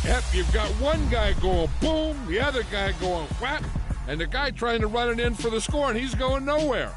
Yep, you've got one guy going boom, the other guy going whap, and the guy trying to run it in for the score, and he's going nowhere.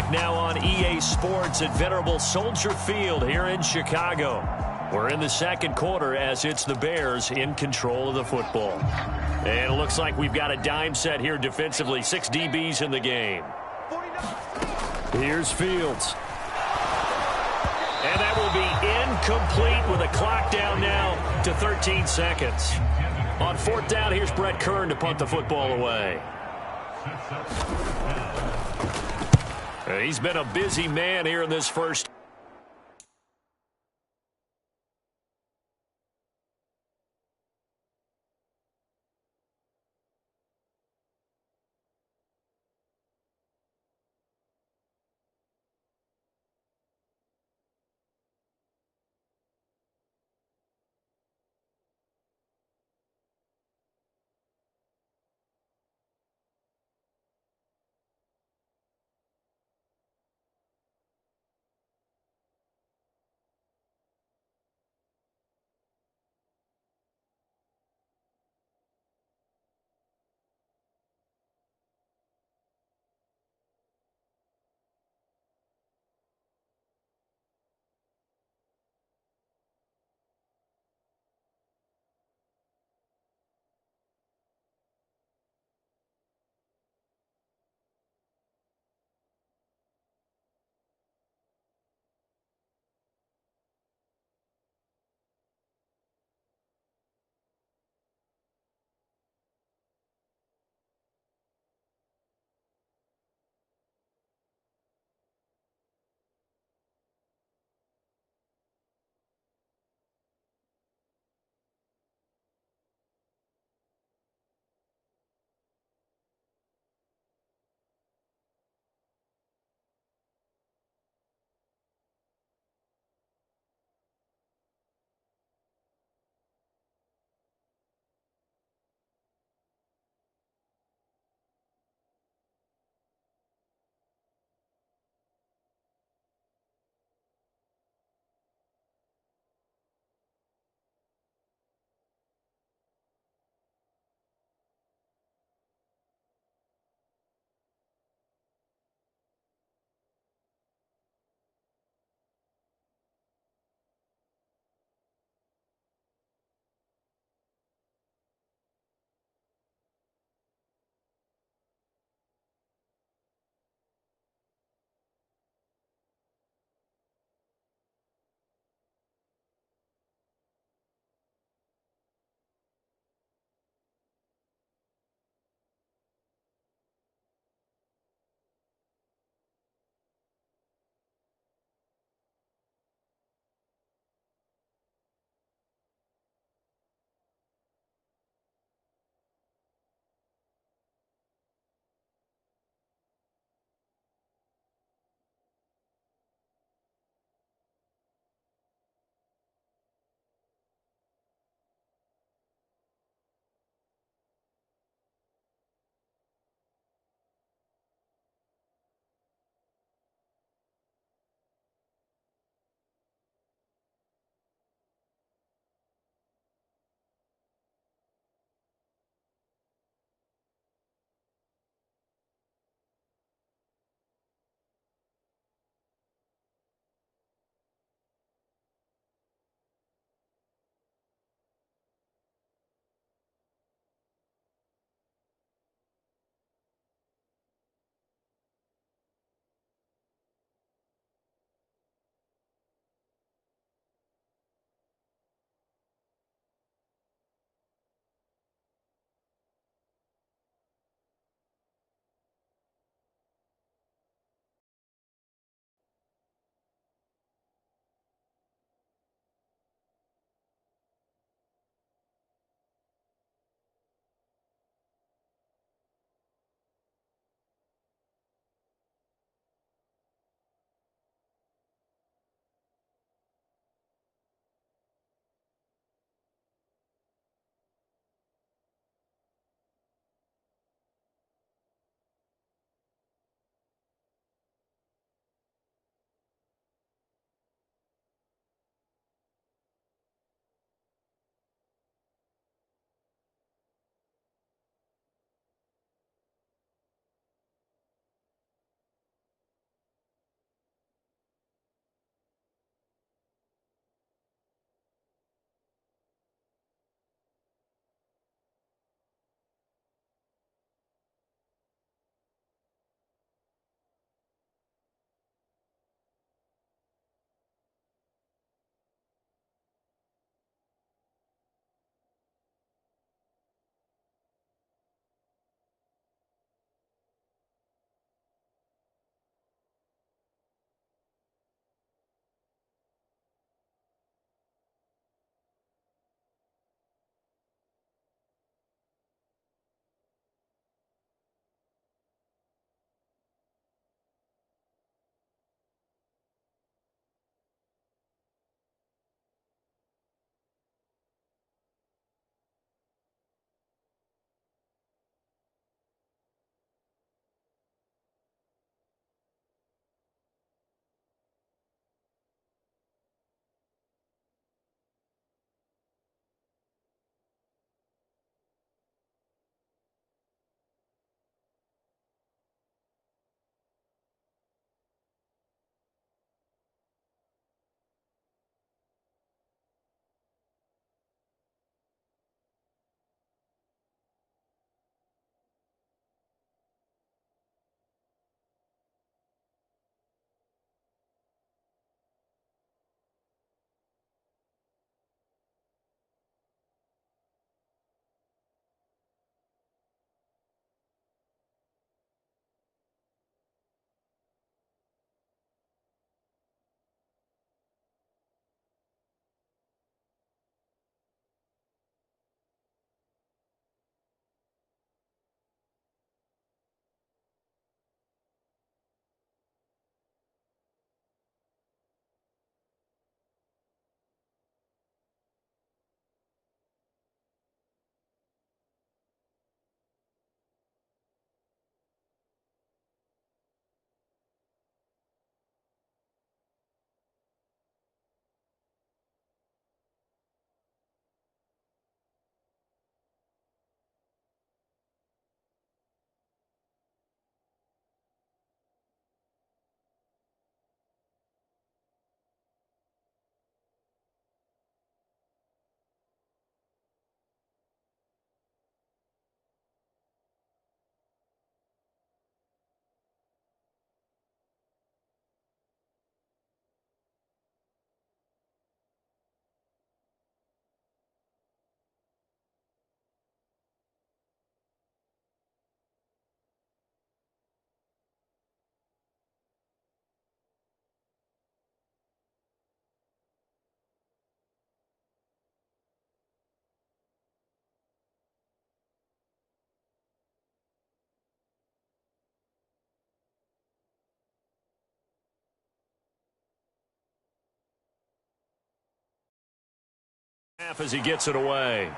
back now on EA Sports at Venerable Soldier Field here in Chicago. We're in the second quarter as it's the Bears in control of the football. And it looks like we've got a dime set here defensively. 6 DBs in the game. Here's Fields. And that will be incomplete with a clock down now to 13 seconds. On fourth down, here's Brett Kern to punt the football away. He's been a busy man here in this first As he gets it away.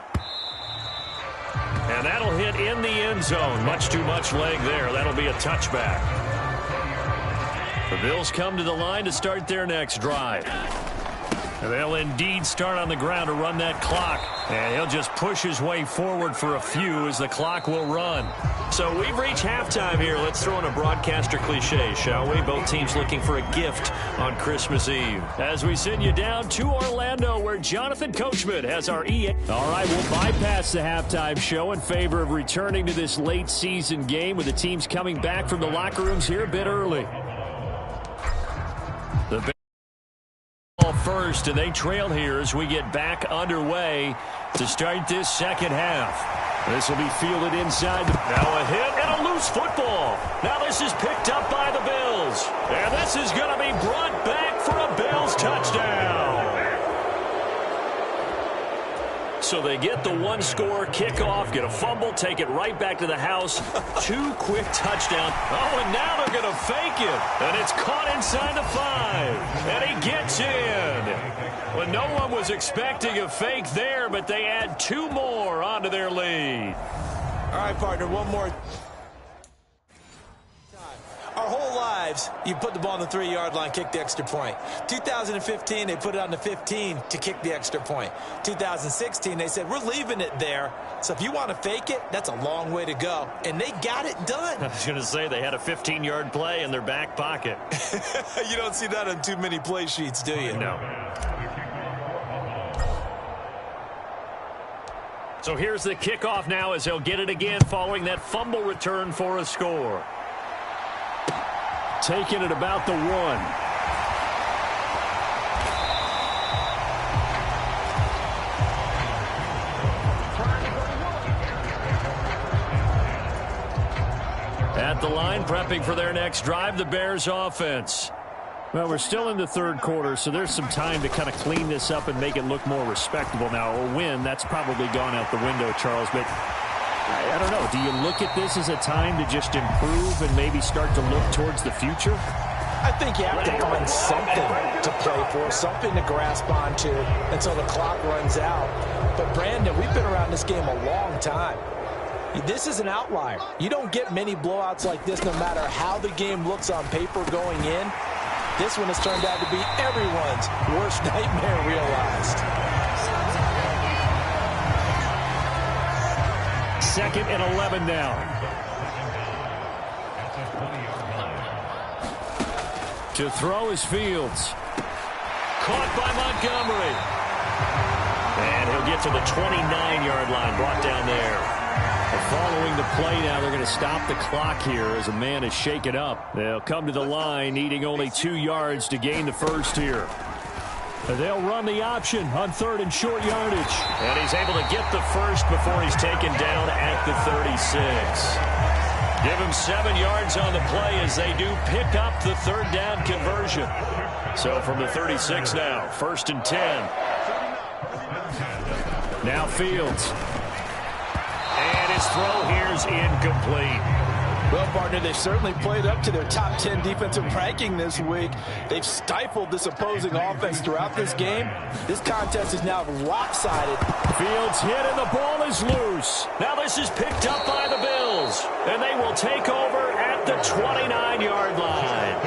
And that'll hit in the end zone. Much too much leg there. That'll be a touchback. The Bills come to the line to start their next drive. And they'll indeed start on the ground to run that clock. And he'll just push his way forward for a few as the clock will run. So we've reached halftime here. Let's throw in a broadcaster cliche, shall we? Both teams looking for a gift on Christmas Eve. As we send you down to Orlando, where Jonathan Coachman has our EA. All right, we'll bypass the halftime show in favor of returning to this late season game with the teams coming back from the locker rooms here a bit early. The ball first, and they trail here as we get back underway to start this second half. This will be fielded inside. Now a hit and a loose football. Now this is picked up by the Bills. And this is going to be brought back for a Bills touchdown. So they get the one-score kickoff, get a fumble, take it right back to the house. 2 quick touchdowns. Oh, and now they're going to fake it. And it's caught inside the 5. And he gets in. Well, no one was expecting a fake there, but they add 2 more onto their lead. All right, partner, one more. Our whole lives, you put the ball on the 3-yard line, kick the extra point. 2015, they put it on the 15 to kick the extra point. 2016, they said, we're leaving it there. So if you want to fake it, that's a long way to go. And they got it done. I was going to say they had a 15-yard play in their back pocket. You don't see that on too many play sheets, do you? No. So here's the kickoff now as they'll get it again following that fumble return for a score. Taking it about the 1. At the line, prepping for their next drive, the Bears offense. Well, we're still in the third quarter, so there's some time to kind of clean this up and make it look more respectable now. A win, that's probably gone out the window, Charles, but I don't know. Do you look at this as a time to just improve and maybe start to look towards the future? I think you have to find something to play for, something to grasp onto until the clock runs out. But, Brandon, we've been around this game a long time. This is an outlier. You don't get many blowouts like this no matter how the game looks on paper going in. This one has turned out to be everyone's worst nightmare realized. 2nd and 11 now. To throw is Fields. Caught by Montgomery. And he'll get to the 29-yard line, brought down there. Following the play now, they're going to stop the clock here as a man is shaken up. They'll come to the line, needing only 2 yards to gain the first here. They'll run the option on 3rd and short yardage. And he's able to get the first before he's taken down at the 36. Give him 7 yards on the play as they do pick up the 3rd down conversion. So from the 36 now, 1st and 10. Now Fields. And his throw here's incomplete. Well, partner, they've certainly played up to their top 10 defensive ranking this week. They've stifled this opposing offense throughout this game. This contest is now lopsided. Fields hit and the ball is loose. Now this is picked up by the Bills. And they will take over at the 29-yard line.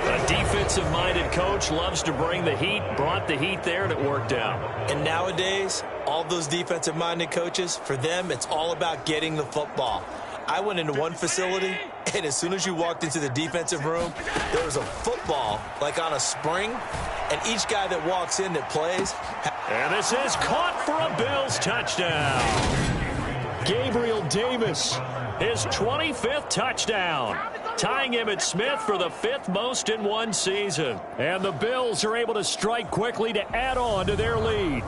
A defensive-minded coach loves to bring the heat, brought the heat there, and it worked out. And nowadays, all those defensive-minded coaches, for them, it's all about getting the football. I went into one facility, and as soon as you walked into the defensive room, there was a football, like on a spring, and each guy that walks in that plays. And this is caught for a Bills touchdown. Gabriel Davis, his 25th touchdown, tying Emmitt Smith for the 5th most in one season. And the Bills are able to strike quickly to add on to their lead.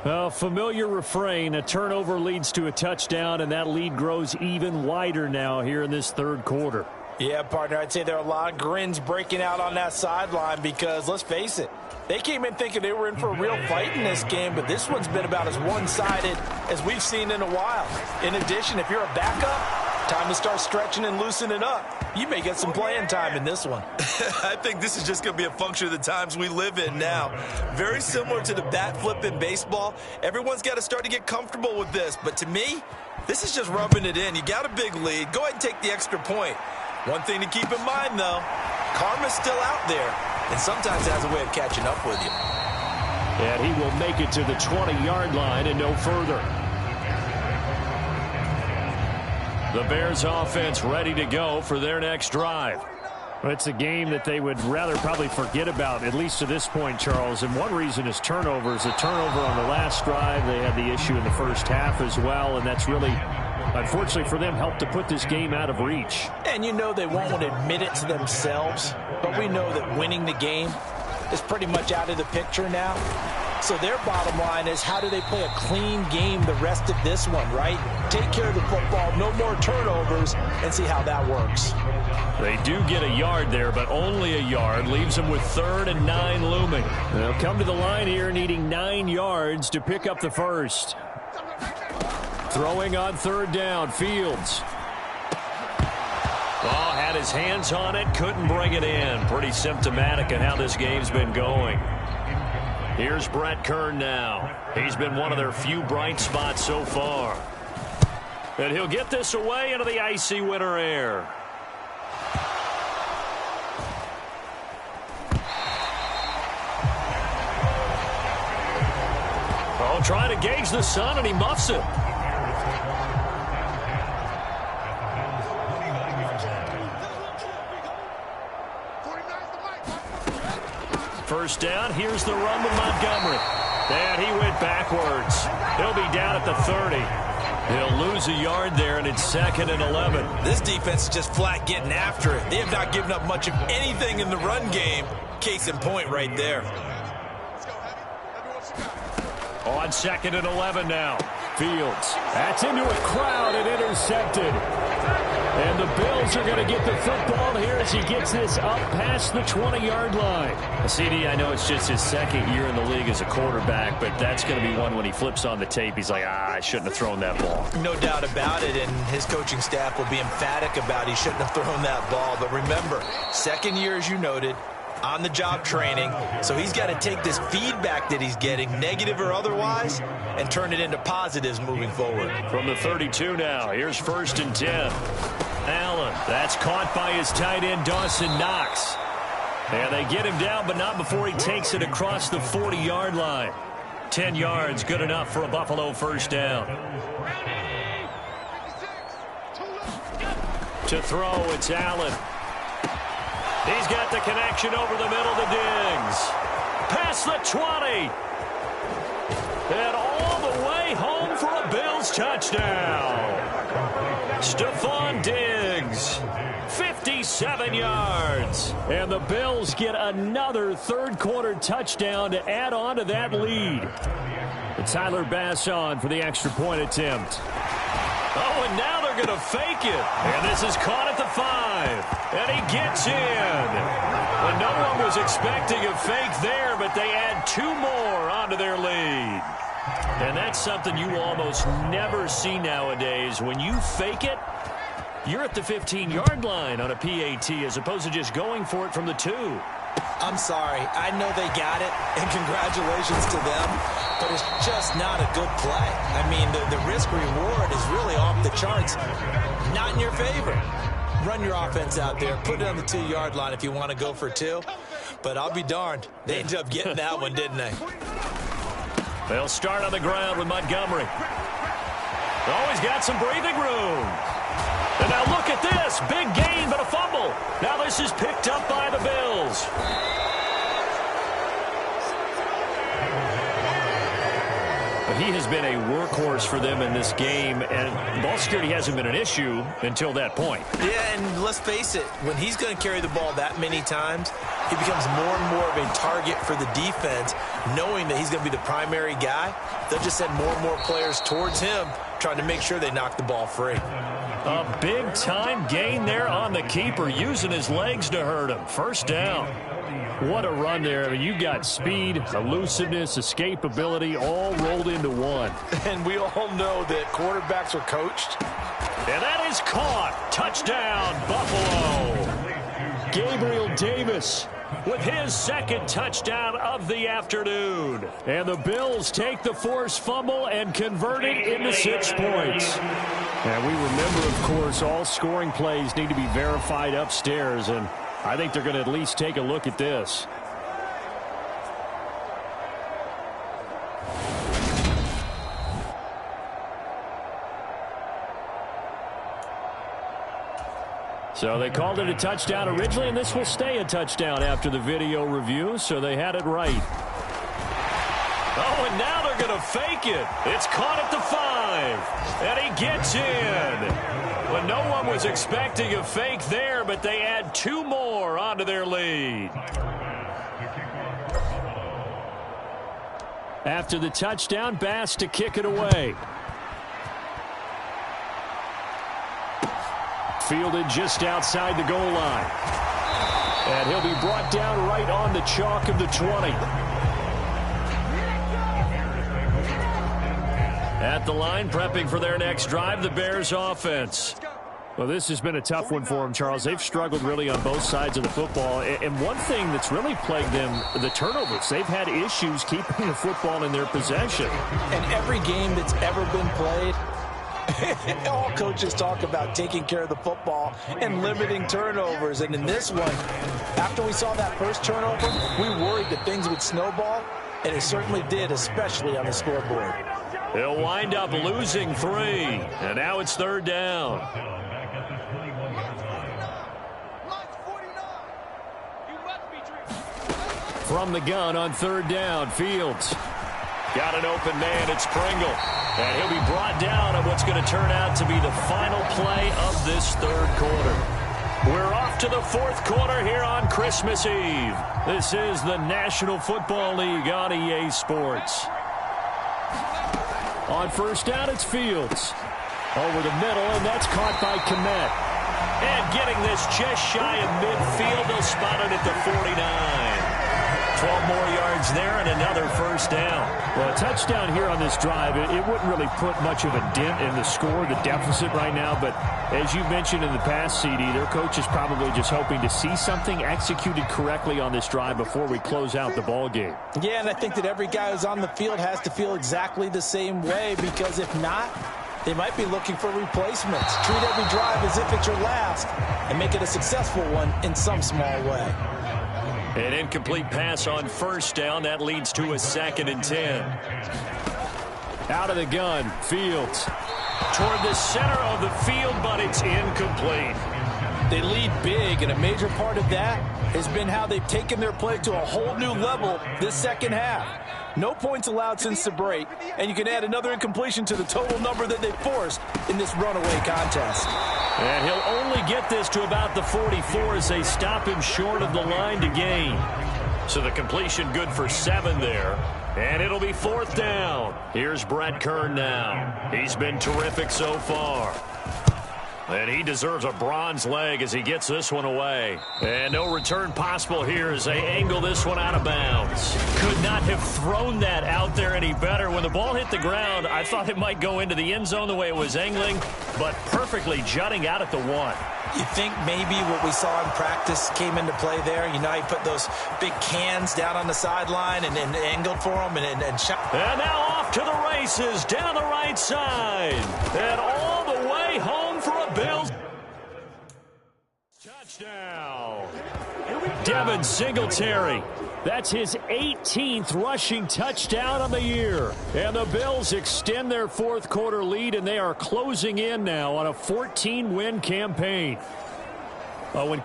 A familiar refrain, a turnover leads to a touchdown, and that lead grows even wider now here in this third quarter. Yeah, partner, I'd say there are a lot of grins breaking out on that sideline because, let's face it, they came in thinking they were in for a real fight in this game, but this one's been about as one-sided as we've seen in a while. In addition, if you're a backup, Time to start stretching and loosening up. You may get some playing time in this one. I think this is just going to be a function of the times we live in now. Very similar to the bat flip in baseball. Everyone's got to start to get comfortable with this. But to me, this is just rubbing it in. You got a big lead. Go ahead and take the extra point. One thing to keep in mind, though, karma's still out there, and sometimes it has a way of catching up with you. And he will make it to the 20-yard line and no further. The Bears offense ready to go for their next drive. Well, it's a game that they would rather probably forget about, at least to this point, Charles. And one reason is turnovers. A turnover on the last drive. They had the issue in the first half as well, and that's really, unfortunately for them, helped to put this game out of reach. And you know they won't admit it to themselves, but we know that winning the game is pretty much out of the picture now. So their bottom line is, how do they play a clean game the rest of this one, right? Take care of the football, no more turnovers, and see how that works. They do get a yard there, but only a yard. Leaves them with 3rd and 9 looming. They'll come to the line here needing 9 yards to pick up the first. Throwing on 3rd down, Fields. Oh, had his hands on it, couldn't bring it in. Pretty symptomatic of how this game's been going. Here's Brett Kern now. He's been one of their few bright spots so far. And he'll get this away into the icy winter air. Oh, trying to gauge the sun, and he muffs it. First down, here's the run with Montgomery. And he went backwards. He'll be down at the 30. He'll lose a yard there, and it's 2nd and 11. This defense is just flat getting after it. They have not given up much of anything in the run game. Case in point right there. On 2nd and 11 now. Fields. That's into a crowd and intercepted. And the Bills are going to get the football here as he gets this up past the 20-yard line. CD, I know it's just his 2nd year in the league as a quarterback, but that's going to be one when he flips on the tape. He's like, I shouldn't have thrown that ball. No doubt about it, and his coaching staff will be emphatic about he shouldn't have thrown that ball. But remember, 2nd year, as you noted, on-the-job training, so he's got to take this feedback that he's getting, negative or otherwise, and turn it into positives moving forward. From the 32 now, here's 1st and 10. Allen, that's caught by his tight end, Dawson Knox. And they get him down, but not before he takes it across the 40-yard line. 10 yards, good enough for a Buffalo first down. To throw, it's Allen. He's got the connection over the middle to Diggs. Past the 20. And all the way home for a Bills touchdown. Stephon Diggs, 57 yards. And the Bills get another third-quarter touchdown to add on to that lead. And Tyler Bass on for the extra point attempt. Oh, and now they're going to fake it. And this is caught at the 5. And he gets in. And no one was expecting a fake there, but they add 2 more onto their lead. And that's something you almost never see nowadays. When you fake it, you're at the 15-yard line on a PAT as opposed to just going for it from the 2. I'm sorry. I know they got it, and congratulations to them, but it's just not a good play. I mean, the risk-reward is really off the charts. Not in your favor. Run your offense out there. Put it on the 2-yard line if you want to go for 2. But I'll be darned. They ended up getting that one, didn't they? They'll start on the ground with Montgomery. Oh, he's got some breathing room. And now look at this. Big gain, but a fumble. Now this is picked up by the Bills. He has been a workhorse for them in this game, and ball security hasn't been an issue until that point. Yeah, and let's face it, when he's going to carry the ball that many times, he becomes more and more of a target for the defense, knowing that he's going to be the primary guy. They'll just send more and more players towards him, trying to make sure they knock the ball free. A big-time gain there on the keeper, using his legs to hurt him. First down. What a run there. I mean, you got speed, elusiveness, escapability all rolled into one. And we all know that quarterbacks are coached. And that is caught. Touchdown, Buffalo. Gabriel Davis with his second touchdown of the afternoon. And the Bills take the forced fumble and convert it into 6 points. And we remember, of course, all scoring plays need to be verified upstairs, and I think they're going to at least take a look at this. So they called it a touchdown originally, and this will stay a touchdown after the video review, so they had it right. Oh, and now they're going to fake it. It's caught at the 5, and he gets in. Well, no one was expecting a fake there, but they add 2 more onto their lead. After the touchdown, Bass to kick it away. Fielded just outside the goal line. And he'll be brought down right on the chalk of the 20. At the line, prepping for their next drive, the Bears offense. Well, this has been a tough one for them, Charles. They've struggled really on both sides of the football. And one thing that's really plagued them, the turnovers. They've had issues keeping the football in their possession. And every game that's ever been played, all coaches talk about taking care of the football and limiting turnovers. And in this one, after we saw that first turnover, we worried that things would snowball, and it certainly did, especially on the scoreboard. They'll wind up losing 3, and now it's 3rd down. From the gun on 3rd down, Fields. Got an open man, it's Pringle. And he'll be brought down on what's going to turn out to be the final play of this 3rd quarter. We're off to the 4th quarter here on Christmas Eve. This is the National Football League on EA Sports. On 1st down, it's Fields. Over the middle, and that's caught by Kmet. And getting this just shy of midfield, they'll spot it at the 49. 12 more yards there and another 1st down. Well, a touchdown here on this drive, it wouldn't really put much of a dent in the score, the deficit right now. But as you mentioned in the past, CD, their coach is probably just hoping to see something executed correctly on this drive before we close out the ball game. Yeah, and I think that every guy who's on the field has to feel exactly the same way, because if not, they might be looking for replacements. Treat every drive as if it's your last and make it a successful one in some small way. An incomplete pass on 1st down. That leads to a 2nd and 10. Out of the gun, Fields. Toward the center of the field, but it's incomplete. They lead big, and a major part of that has been how they've taken their play to a whole new level this 2nd half. No points allowed since the break, and you can add another incompletion to the total number that they forced in this runaway contest. And he'll only get this to about the 44 as they stop him short of the line to gain. So the completion good for 7 there. And it'll be 4th down. Here's Brett Kern now. He's been terrific so far. And he deserves a bronze leg as he gets this one away. And no return possible here as they angle this one out of bounds. Could not have thrown that out there any better. When the ball hit the ground, I thought it might go into the end zone the way it was angling, but perfectly jutting out at the 1. You think maybe what we saw in practice came into play there? You know, he put those big cans down on the sideline and angled for them and shot. And now off to the races down the right side. And all the way home for a Bills touchdown. Devin Singletary. That's his 18th rushing touchdown of the year. And the Bills extend their 4th quarter lead, and they are closing in now on a 14-win campaign. When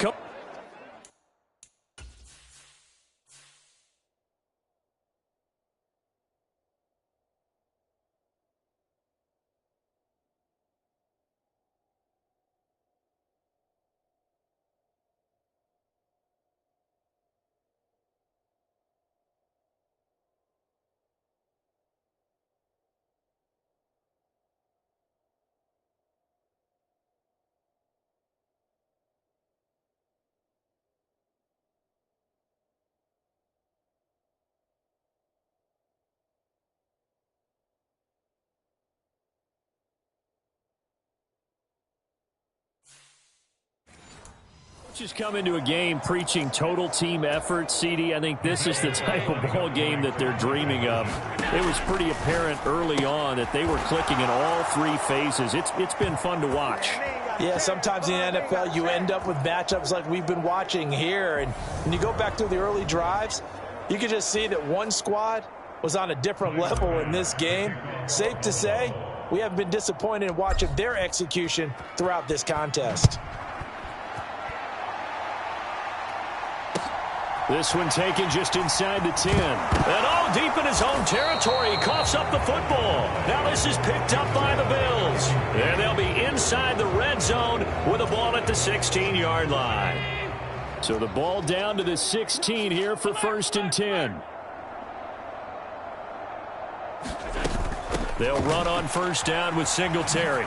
Coaches come into a game preaching total team effort. CD, I think this is the type of ball game that they're dreaming of. It was pretty apparent early on that they were clicking in all three phases. It's been fun to watch. Yeah, sometimes in the NFL you end up with matchups like we've been watching here. And when you go back through the early drives, you can just see that one squad was on a different level in this game. Safe to say, we haven't been disappointed in watching their execution throughout this contest. This one taken just inside the 10. And all deep in his own territory. He coughs up the football. Now this is picked up by the Bills. And they'll be inside the red zone with the ball at the 16-yard line. So the ball down to the 16 here for 1st and 10. They'll run on 1st down with Singletary.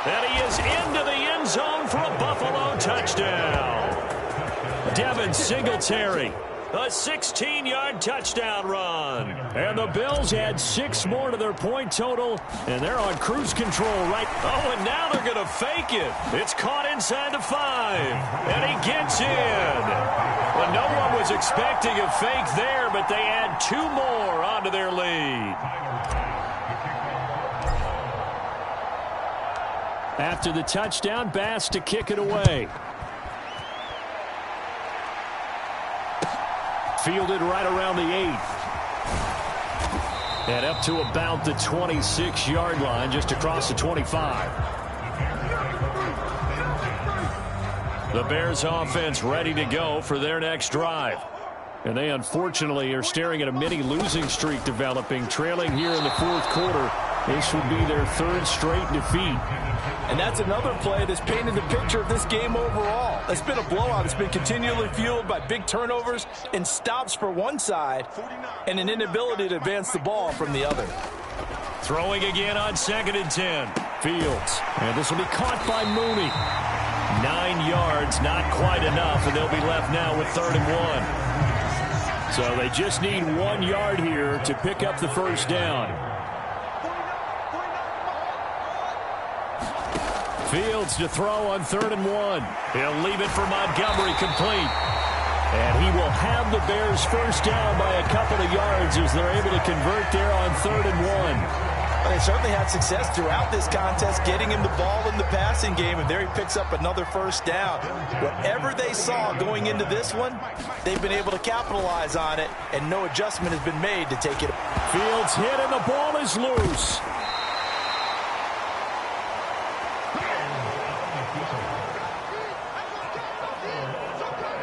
And he is into the end zone for a Buffalo touchdown. Devin Singletary, a 16-yard touchdown run. And the Bills add 6 more to their point total, and they're on cruise control right. Oh, and now they're going to fake it. It's caught inside the 5, and he gets in. Well, no one was expecting a fake there, but they add 2 more onto their lead. After the touchdown, Bass to kick it away. Fielded right around the 8. And up to about the 26-yard line, just across the 25. The Bears offense ready to go for their next drive. And they unfortunately are staring at a mini losing streak developing, trailing here in the 4th quarter. This would be their 3rd straight defeat. And that's another play that's painted the picture of this game overall. It's been a blowout. It's been continually fueled by big turnovers and stops for one side and an inability to advance the ball from the other. Throwing again on 2nd and 10. Fields. And this will be caught by Mooney. 9 yards, not quite enough, and they'll be left now with 3rd and 1. So they just need 1 yard here to pick up the 1st down. Fields to throw on 3rd and 1. He'll leave it for Montgomery, complete. And he will have the Bears 1st down by a couple of yards as they're able to convert there on 3rd and 1. They certainly had success throughout this contest, getting him the ball in the passing game, and there he picks up another 1st down. Whatever they saw going into this one, they've been able to capitalize on it, and no adjustment has been made to take it. Fields hit, and the ball is loose.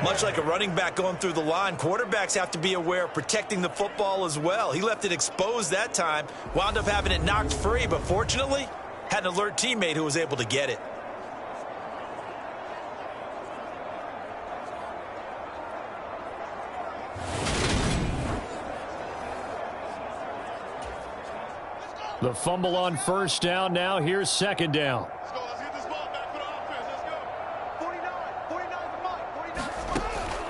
Much like a running back going through the line, quarterbacks have to be aware of protecting the football as well. He left it exposed that time, wound up having it knocked free, but fortunately, had an alert teammate who was able to get it. The fumble on 1st down. Now here's 2nd down.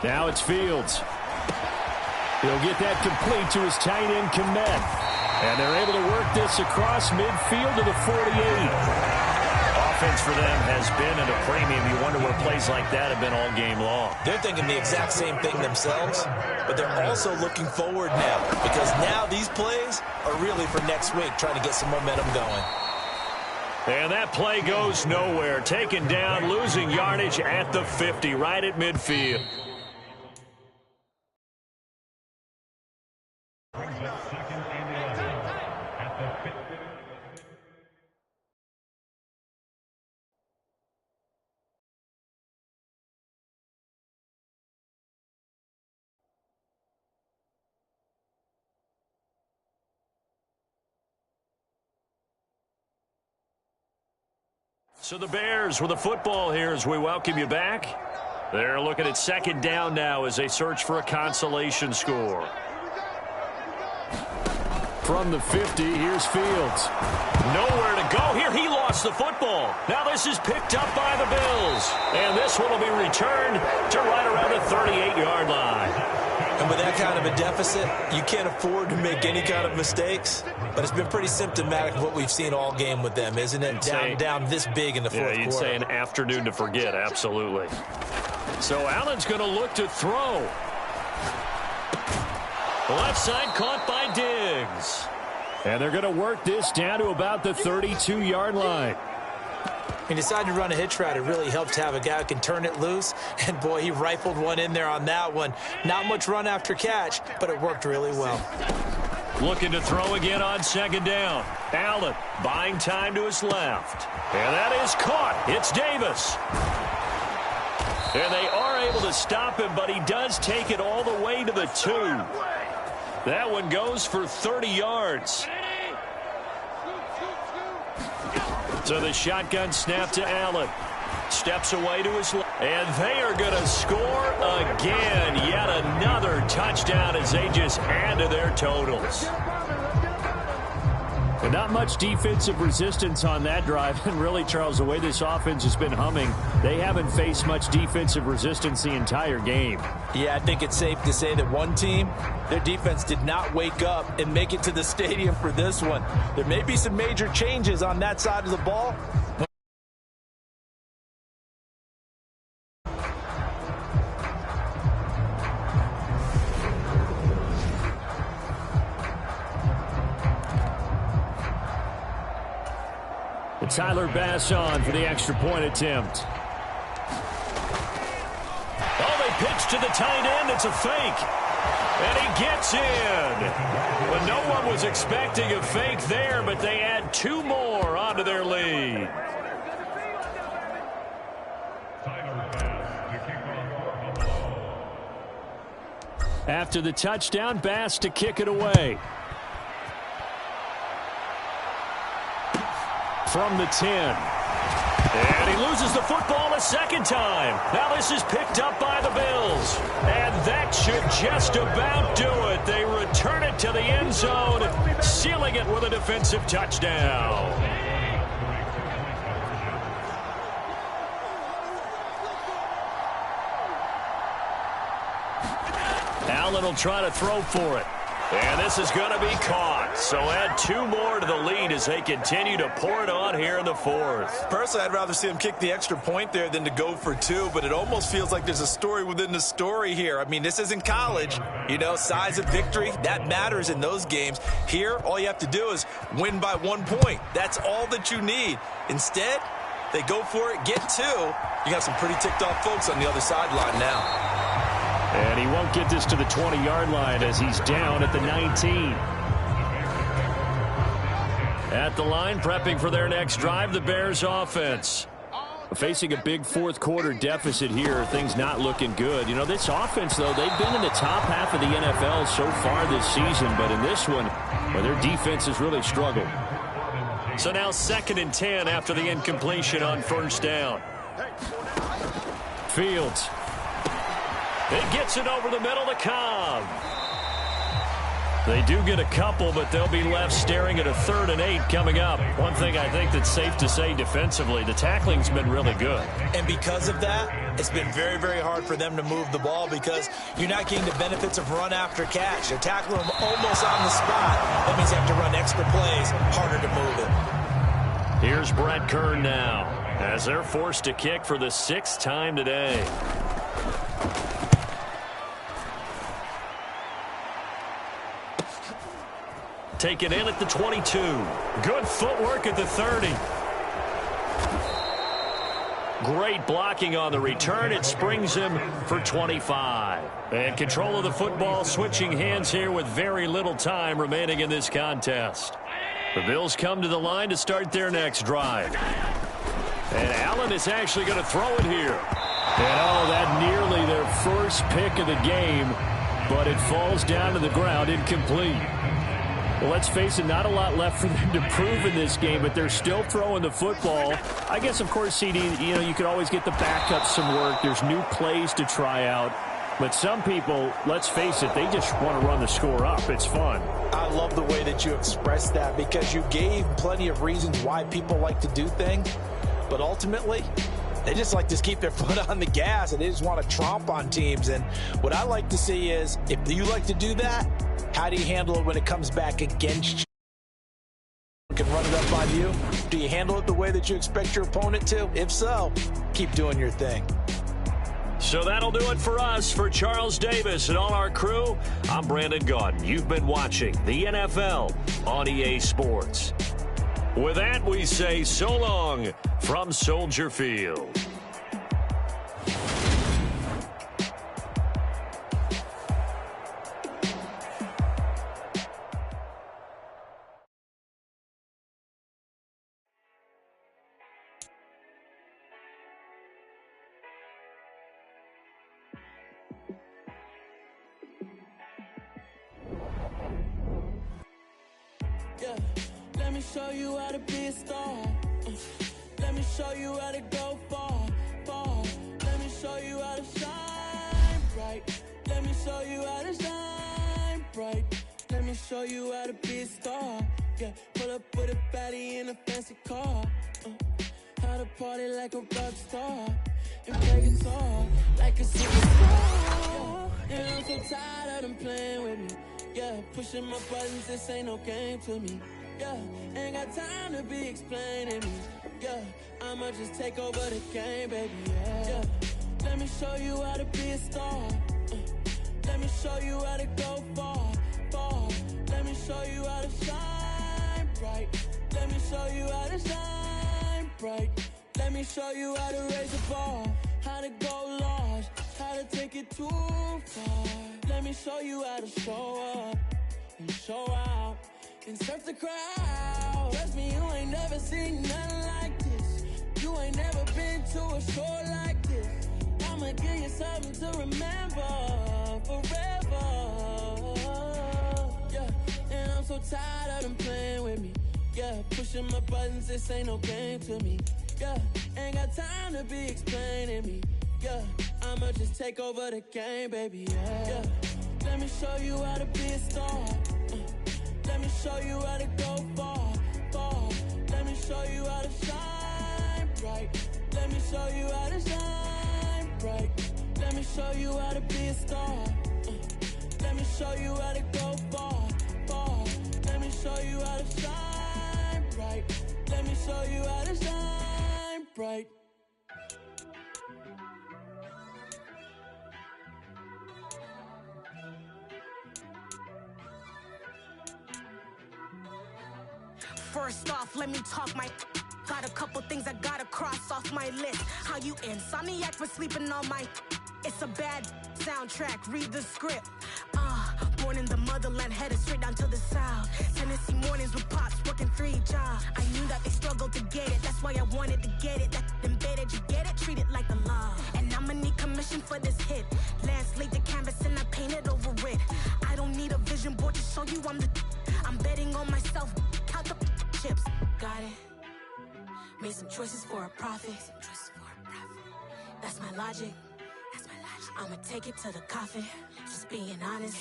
Now it's Fields. He'll get that complete to his tight end, Kmet. And they're able to work this across midfield to the 48. Offense for them has been at a premium. You wonder where plays like that have been all game long. They're thinking the exact same thing themselves, but they're also looking forward now, because now these plays are really for next week, trying to get some momentum going. And that play goes nowhere. Taken down, losing yardage at the 50, right at midfield. So the Bears with the football here as we welcome you back. They're looking at 2nd down now as they search for a consolation score. From the 50, here's Fields. Nowhere to go here. He lost the football. Now this is picked up by the Bills. And this one will be returned to right around the 38-yard line. And with that kind of a deficit, you can't afford to make any kind of mistakes. But it's been pretty symptomatic of what we've seen all game with them, isn't it? Down this big in the fourth quarter. You'd say an afternoon to forget, absolutely. So Allen's going to look to throw. Left side caught by Diggs. And they're going to work this down to about the 32-yard line. He decided to run a hitch route. It really helps to have a guy who can turn it loose. And, boy, he rifled one in there on that one. Not much run after catch, but it worked really well. Looking to throw again on second down. Allen buying time to his left. And that is caught. It's Davis. And they are able to stop him, but he does take it all the way to the 2. That one goes for 30 yards. So the shotgun snap to Allen. Steps away to his left. And they are going to score again. Yet another touchdown as they just add to their totals. But not much defensive resistance on that drive. And really, Charles, the way this offense has been humming, they haven't faced much defensive resistance the entire game. Yeah, I think it's safe to say that one team, their defense did not wake up and make it to the stadium for this one. There may be some major changes on that side of the ball. Tyler Bass on for the extra point attempt. Oh, they pitch to the tight end. It's a fake. And he gets in. But no one was expecting a fake there, but they add 2 more onto their lead. After the touchdown, Bass to kick it away. From the 10. And he loses the football a second time. Now this is picked up by the Bills. And that should just about do it. They return it to the end zone, sealing it with a defensive touchdown. Allen will try to throw for it. And this is going to be caught. So add 2 more to the lead as they continue to pour it on here in the fourth. Personally, I'd rather see him kick the extra point there than to go for 2, but it almost feels like there's a story within the story here. I mean, this isn't college. You know, size of victory, that matters in those games. Here, all you have to do is win by 1 point. That's all that you need. Instead, they go for it, get 2. You got some pretty ticked off folks on the other sideline now. And he won't get this to the 20-yard line as he's down at the 19. At the line, prepping for their next drive, the Bears offense. Facing a big fourth quarter deficit here, things not looking good. You know, this offense, though, they've been in the top half of the NFL so far this season, but in this one, well, their defense has really struggled. So now 2nd and 10 after the incompletion on first down. Fields. It gets it over the middle to Cobb. They do get a couple, but they'll be left staring at a 3rd and 8 coming up. One thing I think that's safe to say defensively, the tackling's been really good. And because of that, it's been very, very hard for them to move the ball because you're not getting the benefits of run after catch. They're tackling them almost on the spot. That means they have to run extra plays, harder to move it. Here's Brett Kern now as they're forced to kick for the 6th time today. Taken in at the 22. Good footwork at the 30. Great blocking on the return. It springs him for 25. And control of the football, switching hands here with very little time remaining in this contest. The Bills come to the line to start their next drive. And Allen is actually going to throw it here. And oh, that nearly their first pick of the game, but it falls down to the ground incomplete. Well, let's face it, not a lot left for them to prove in this game, but they're still throwing the football. I guess, of course, CD, you know, you could always get the backups some work. There's new plays to try out. But some people, let's face it, they just want to run the score up. It's fun. I love the way that you expressed that because you gave plenty of reasons why people like to do things. But ultimately, They just like to keep their foot on the gas, and they just want to tromp on teams. And what I like to see is, if you like to do that, how do you handle it when it comes back against you? Can run it up on you? Do you handle it the way that you expect your opponent to? If so, keep doing your thing. So that'll do it for us. For Charles Davis and all our crew, I'm Brandon Gaudin. You've been watching the NFL on EA Sports. With that, we say so long from Soldier Field. Yeah, let me show you how to be a star. Let me show you how to go far, far. Let me show you how to shine bright. Let me show you how to shine bright. Let me show you how to be a star. Yeah, pull up with a baddie in a fancy car. How to party like a rock star and play guitar like a superstar. Yeah, I'm so tired of them playing with me. Yeah, pushing my buttons, this ain't no game to me. Yeah, ain't got time to be explaining me. Yeah, I'ma just take over the game, baby. Yeah, let me show you how to be a star. Let me show you how to go far, far. Let me show you how to shine bright. Let me show you how to shine bright. Let me show you how to raise the bar, how to go large, how to take it too far. Let me show you how to show up and show out and surf the crowd. Trust me, you ain't never seen nothing like this. You ain't never been to a show like this. I'ma give you something to remember forever. Yeah, and I'm so tired of them playing with me. Yeah, pushing my buttons, this ain't no game to me. Yeah, ain't got time to be explaining me. Yeah, I'ma just take over the game, baby. Yeah, let me show you how to be a star. Let me show you how to go far, far. Let me show you how to shine bright. Let me show you how to shine bright. Let me show you how to be a star. Let me show you how to go far, far. Let me show you how to shine bright. Let me show you how to shine bright. First off, let me talk my. Got a couple things I gotta cross off my list. How you insomniac for sleeping on my. It's a bad soundtrack, read the script. Born in the motherland, headed straight down to the south. Tennessee mornings with pops, working 3 jobs. I knew that they struggled to get it, that's why I wanted to get it. That embedded, you get it, treat it like the law. And I'ma need commission for this hit. Lance laid the canvas and I painted over it. I don't need a vision board to show you I'm the. I'm betting on myself, count the chips. Got it. Made some choices for a profit. That's my logic. I'ma take it to the coffin. Just being honest.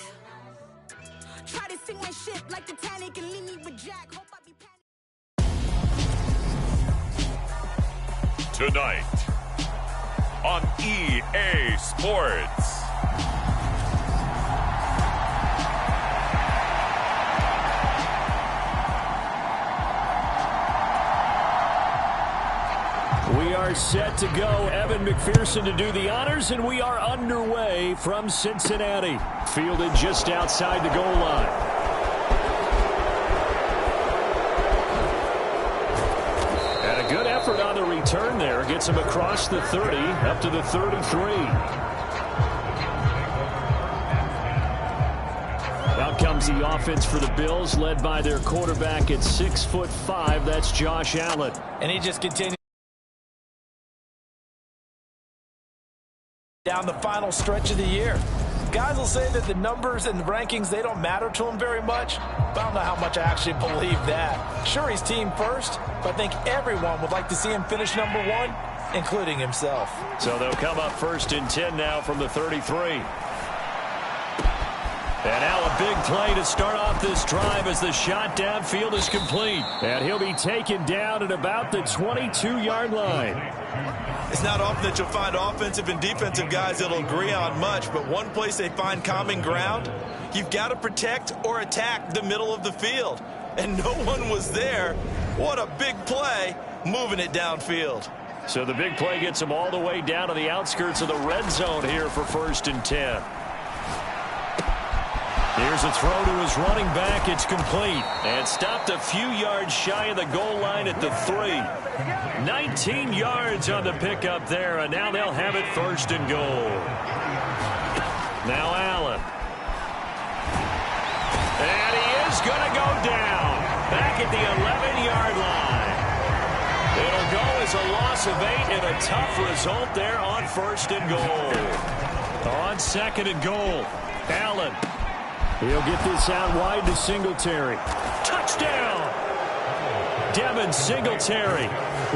Try to sink my ship like Titanic and leave me with Jack. Hope I be panicked. Tonight on EA Sports. We are set to go. Evan McPherson to do the honors, and we are underway from Cincinnati. Fielded just outside the goal line. And a good effort on the return there. Gets him across the 30, up to the 33. Out comes the offense for the Bills, led by their quarterback at 6'5". That's Josh Allen. And he just continues down the final stretch of the year. Guys will say that the numbers and the rankings, they don't matter to him very much, but I don't know how much I actually believe that. Sure, he's team first, but I think everyone would like to see him finish #1, including himself. So they'll come up 1st and 10 now from the 33. And now a big play to start off this drive as the shot downfield is complete. And he'll be taken down at about the 22-yard line. It's not often that you'll find offensive and defensive guys that'll agree on much, but one place they find common ground, you've got to protect or attack the middle of the field. And no one was there. What a big play, moving it downfield. So the big play gets him all the way down to the outskirts of the red zone here for 1st and 10. Here's a throw to his running back. It's complete. And stopped a few yards shy of the goal line at the 3. 19 yards on the pickup there, and now they'll have it 1st and goal. Now Allen. And he is going to go down. Back at the 11-yard line. It'll go as a loss of 8 and a tough result there on 1st and goal. On 2nd and goal, Allen. He'll get this out wide to Singletary. Touchdown! Devin Singletary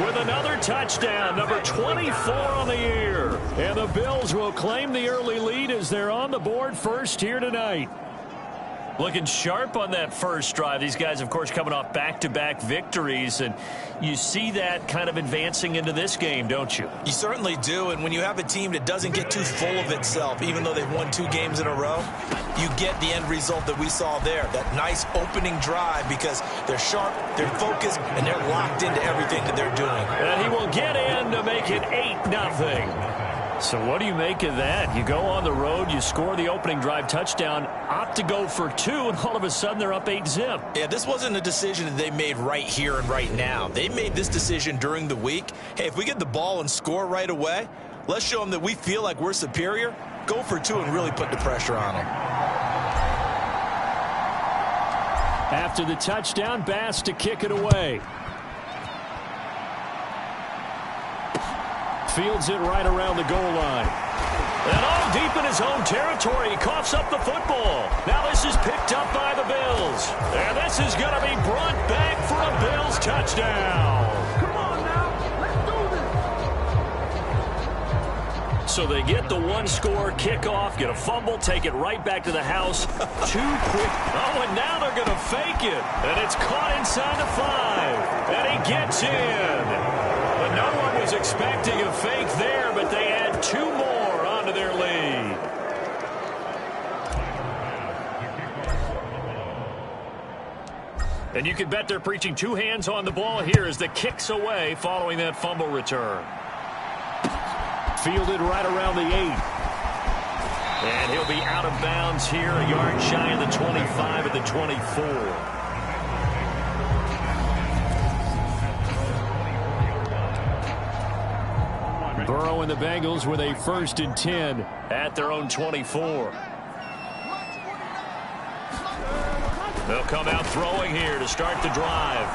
with another touchdown, number 24 on the year. And the Bills will claim the early lead as they're on the board first here tonight. Looking sharp on that first drive. These guys, of course, coming off back-to-back victories, and you see that kind of advancing into this game, don't you? You certainly do, and when you have a team that doesn't get too full of itself, even though they've won 2 games in a row, you get the end result that we saw there, that nice opening drive, because they're sharp, they're focused, and they're locked into everything that they're doing. And he will get in to make it 8-0. So what do you make of that? You go on the road, you score the opening drive touchdown, opt to go for 2, and all of a sudden they're up 8-zip. Yeah, this wasn't a decision that they made right here and right now. They made this decision during the week. Hey, if we get the ball and score right away, let's show them that we feel like we're superior. Go for 2 and really put the pressure on them. After the touchdown, Bass to kick it away. Fields it right around the goal line. And all deep in his own territory, he coughs up the football. Now this is picked up by the Bills. And this is going to be brought back for a Bills touchdown. Come on now, let's do this. So they get the 1-score kickoff, get a fumble, take it right back to the house. 2 quick. Oh, and now they're going to fake it. And it's caught inside the 5. And he gets in. But no one was expecting a fake there, but they add 2 more onto their lead. And you can bet they're preaching 2 hands on the ball here as the kick's away following that fumble return. Fielded right around the 8. And he'll be out of bounds here, a yard shy of the 25 at the 24. Burrow and the Bengals with a 1st and 10 at their own 24. They'll come out throwing here to start the drive.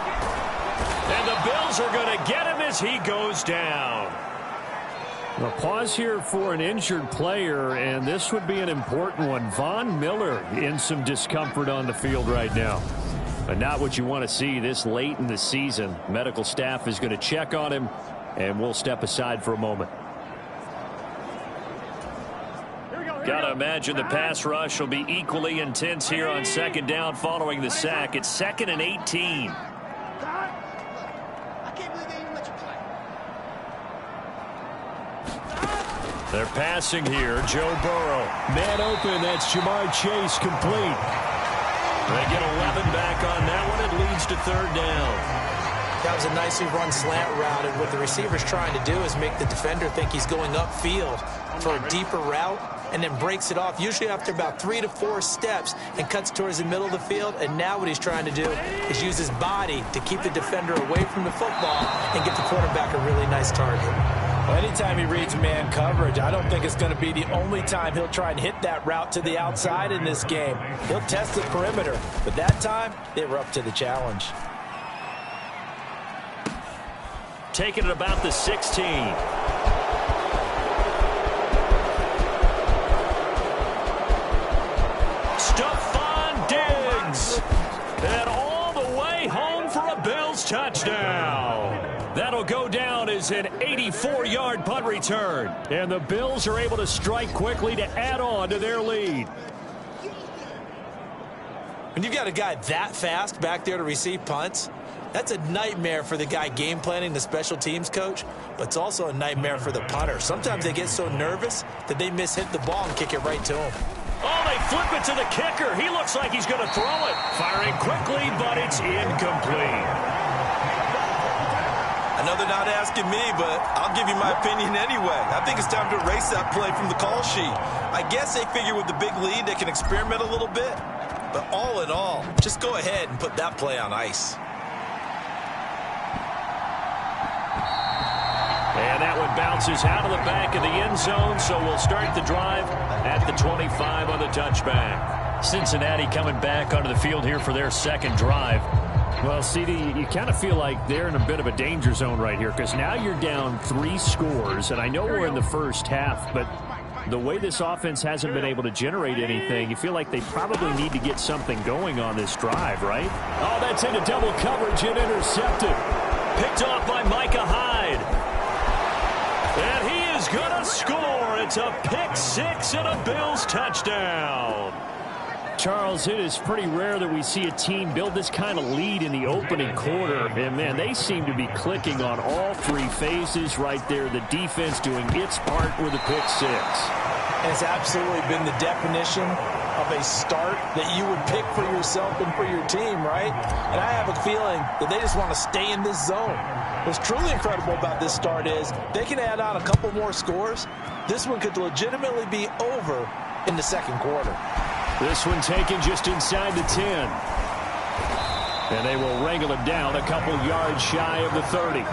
And the Bills are going to get him as he goes down. A pause here for an injured player, and this would be an important one. Von Miller in some discomfort on the field right now. But not what you want to see this late in the season. Medical staff is going to check on him, and we'll step aside for a moment. Got to imagine the pass rush will be equally intense here on 2nd down following the sack. It's 2nd and 18. They're passing here. Joe Burrow. Man open. That's Jamar Chase complete. They get 11 back on that one. It leads to 3rd down. That was a nicely run slant route, and what the receiver's trying to do is make the defender think he's going upfield for a deeper route, and then breaks it off, usually after about 3 to 4 steps, and cuts towards the middle of the field. And now what he's trying to do is use his body to keep the defender away from the football and get the quarterback a really nice target. Well, anytime he reads man coverage, I don't think it's going to be the only time he'll try and hit that route to the outside in this game. He'll test the perimeter, but that time they were up to the challenge. Taking it about the 16. Stephon Diggs. And all the way home for a Bills touchdown. That'll go down as an 84-yard punt return. And the Bills are able to strike quickly to add on to their lead. When you've got a guy that fast back there to receive punts, that's a nightmare for the guy game planning, the special teams coach, but it's also a nightmare for the punter. Sometimes they get so nervous that they mishit the ball and kick it right to him. Oh, they flip it to the kicker. He looks like he's going to throw it. Firing quickly, but it's incomplete. I know they're not asking me, but I'll give you my opinion anyway. I think it's time to erase that play from the call sheet. I guess they figure with the big lead they can experiment a little bit. But all in all, just go ahead and put that play on ice. And that one bounces out of the back of the end zone, so we'll start the drive at the 25 on the touchback. Cincinnati coming back onto the field here for their second drive. Well, CD, you kind of feel like they're in a bit of a danger zone right here because now you're down 3 scores, and I know we're in the first half, but the way this offense hasn't been able to generate anything, you feel like they probably need to get something going on this drive, right? Oh, that's into double coverage and intercepted. Picked off by Micah Hyde. And he is going to score. It's a pick 6 and a Bills touchdown. Charles, it is pretty rare that we see a team build this kind of lead in the opening quarter. And, man, they seem to be clicking on all 3 phases right there. The defense doing its part with a pick 6. And it's absolutely been the definition of a start that you would pick for yourself and for your team, right? And I have a feeling that they just want to stay in this zone. What's truly incredible about this start is they can add on a couple more scores. This one could legitimately be over in the second quarter. This one taken just inside the 10. And they will wrangle it down a couple yards shy of the 30.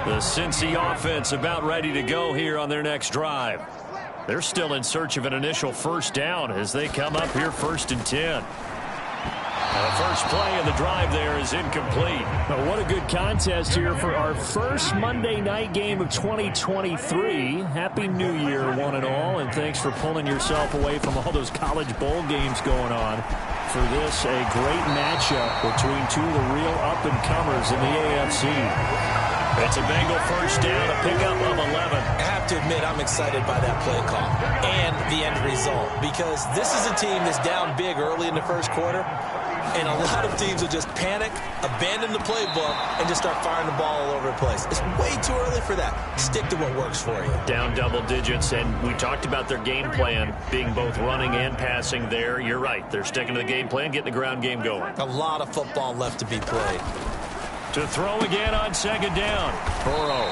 The Cincy offense about ready to go here on their next drive. They're still in search of an initial first down as they come up here 1st and 10. The first play of the drive there is incomplete. Well, what a good contest here for our first Monday night game of 2023. Happy New Year, one and all, and thanks for pulling yourself away from all those college bowl games going on. For this, a great matchup between 2 of the real up-and-comers in the AFC. It's a Bengal first down, a pickup of 11. I have to admit, I'm excited by that play call and the end result because this is a team that's down big early in the first quarter. And a lot of teams will just panic, abandon the playbook, and just start firing the ball all over the place. It's way too early for that. Stick to what works for you. Down double digits, and we talked about their game plan being both running and passing there. You're right. They're sticking to the game plan, getting the ground game going. A lot of football left to be played. To throw again on second down. Burrow.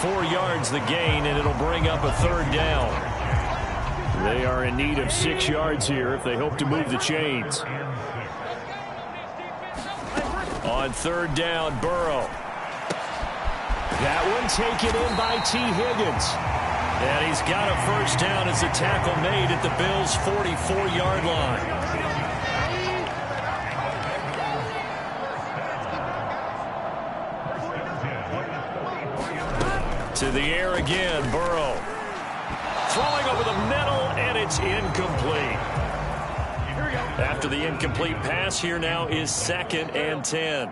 4 yards the gain, and it'll bring up a 3rd down. They are in need of 6 yards here if they hope to move the chains. On 3rd down, Burrow. That one taken in by T. Higgins. And he's got a first down as the tackle made at the Bills' 44-yard line. To the air again, Burrow. Throwing over the middle, and it's incomplete. After the incomplete pass, here now is 2nd and 10.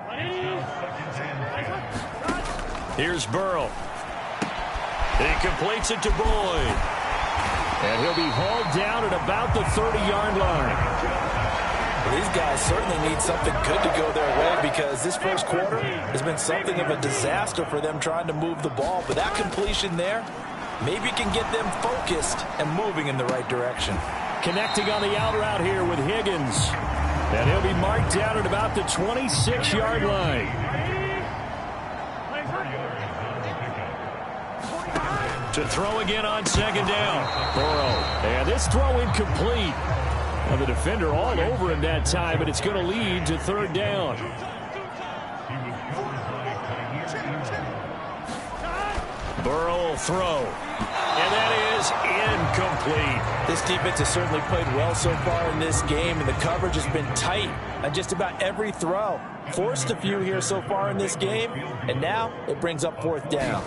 Here's Burrow. He completes it to Boyd. And he'll be hauled down at about the 30-yard line. Well, these guys certainly need something good to go their way because this first quarter has been something of a disaster for them trying to move the ball. But that completion there maybe can get them focused and moving in the right direction. Connecting on the out route here with Higgins. And he'll be marked down at about the 26-yard line. To throw again on second down. Burrow. And this throw incomplete. Well, the defender all over him that time, but it's going to lead to 3rd down. Burrow will throw. And that is incomplete. This defense has certainly played well so far in this game, and the coverage has been tight on just about every throw. Forced a few here so far in this game, and now it brings up 4th down.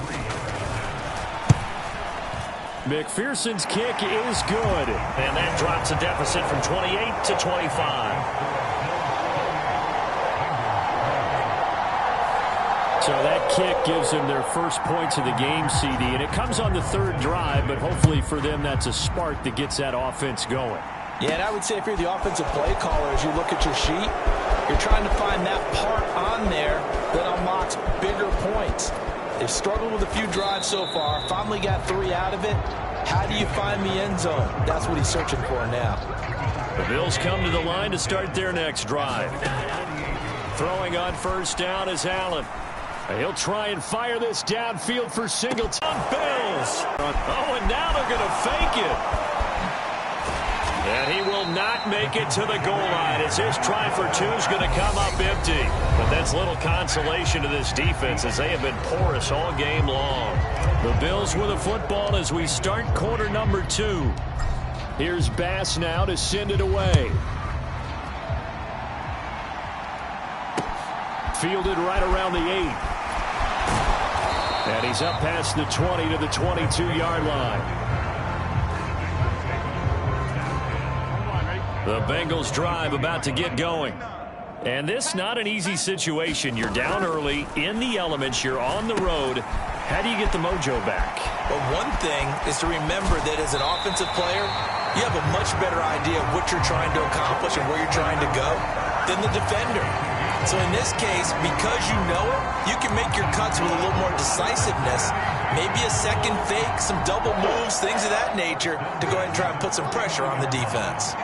McPherson's kick is good. And that drops a deficit from 28 to 25. So that kick gives them their first points of the game, CD, and it comes on the third drive, but hopefully for them that's a spark that gets that offense going. Yeah, and I would say if you're the offensive play caller, as you look at your sheet, you're trying to find that part on there that unlocks bigger points. They've struggled with a few drives so far, finally got 3 out of it. How do you find the end zone? That's what he's searching for now. The Bills come to the line to start their next drive. Throwing on first down is Allen. He'll try and fire this downfield for Singleton. Bills. Oh, and now they're going to fake it. And he will not make it to the goal line as his try for 2 is going to come up empty. But that's little consolation to this defense as they have been porous all game long. The Bills with a football as we start quarter number 2. Here's Bass now to send it away. Fielded right around the 8. And he's up past the 20 to the 22-yard line. The Bengals drive about to get going. And this not an easy situation. You're down early, in the elements, you're on the road. How do you get the mojo back? Well, one thing is to remember that as an offensive player, you have a much better idea of what you're trying to accomplish and where you're trying to go than the defender. So in this case, because you know it, you can make your cuts with a little more decisiveness. Maybe a second fake, some double moves, things of that nature to go ahead and try and put some pressure on the defense.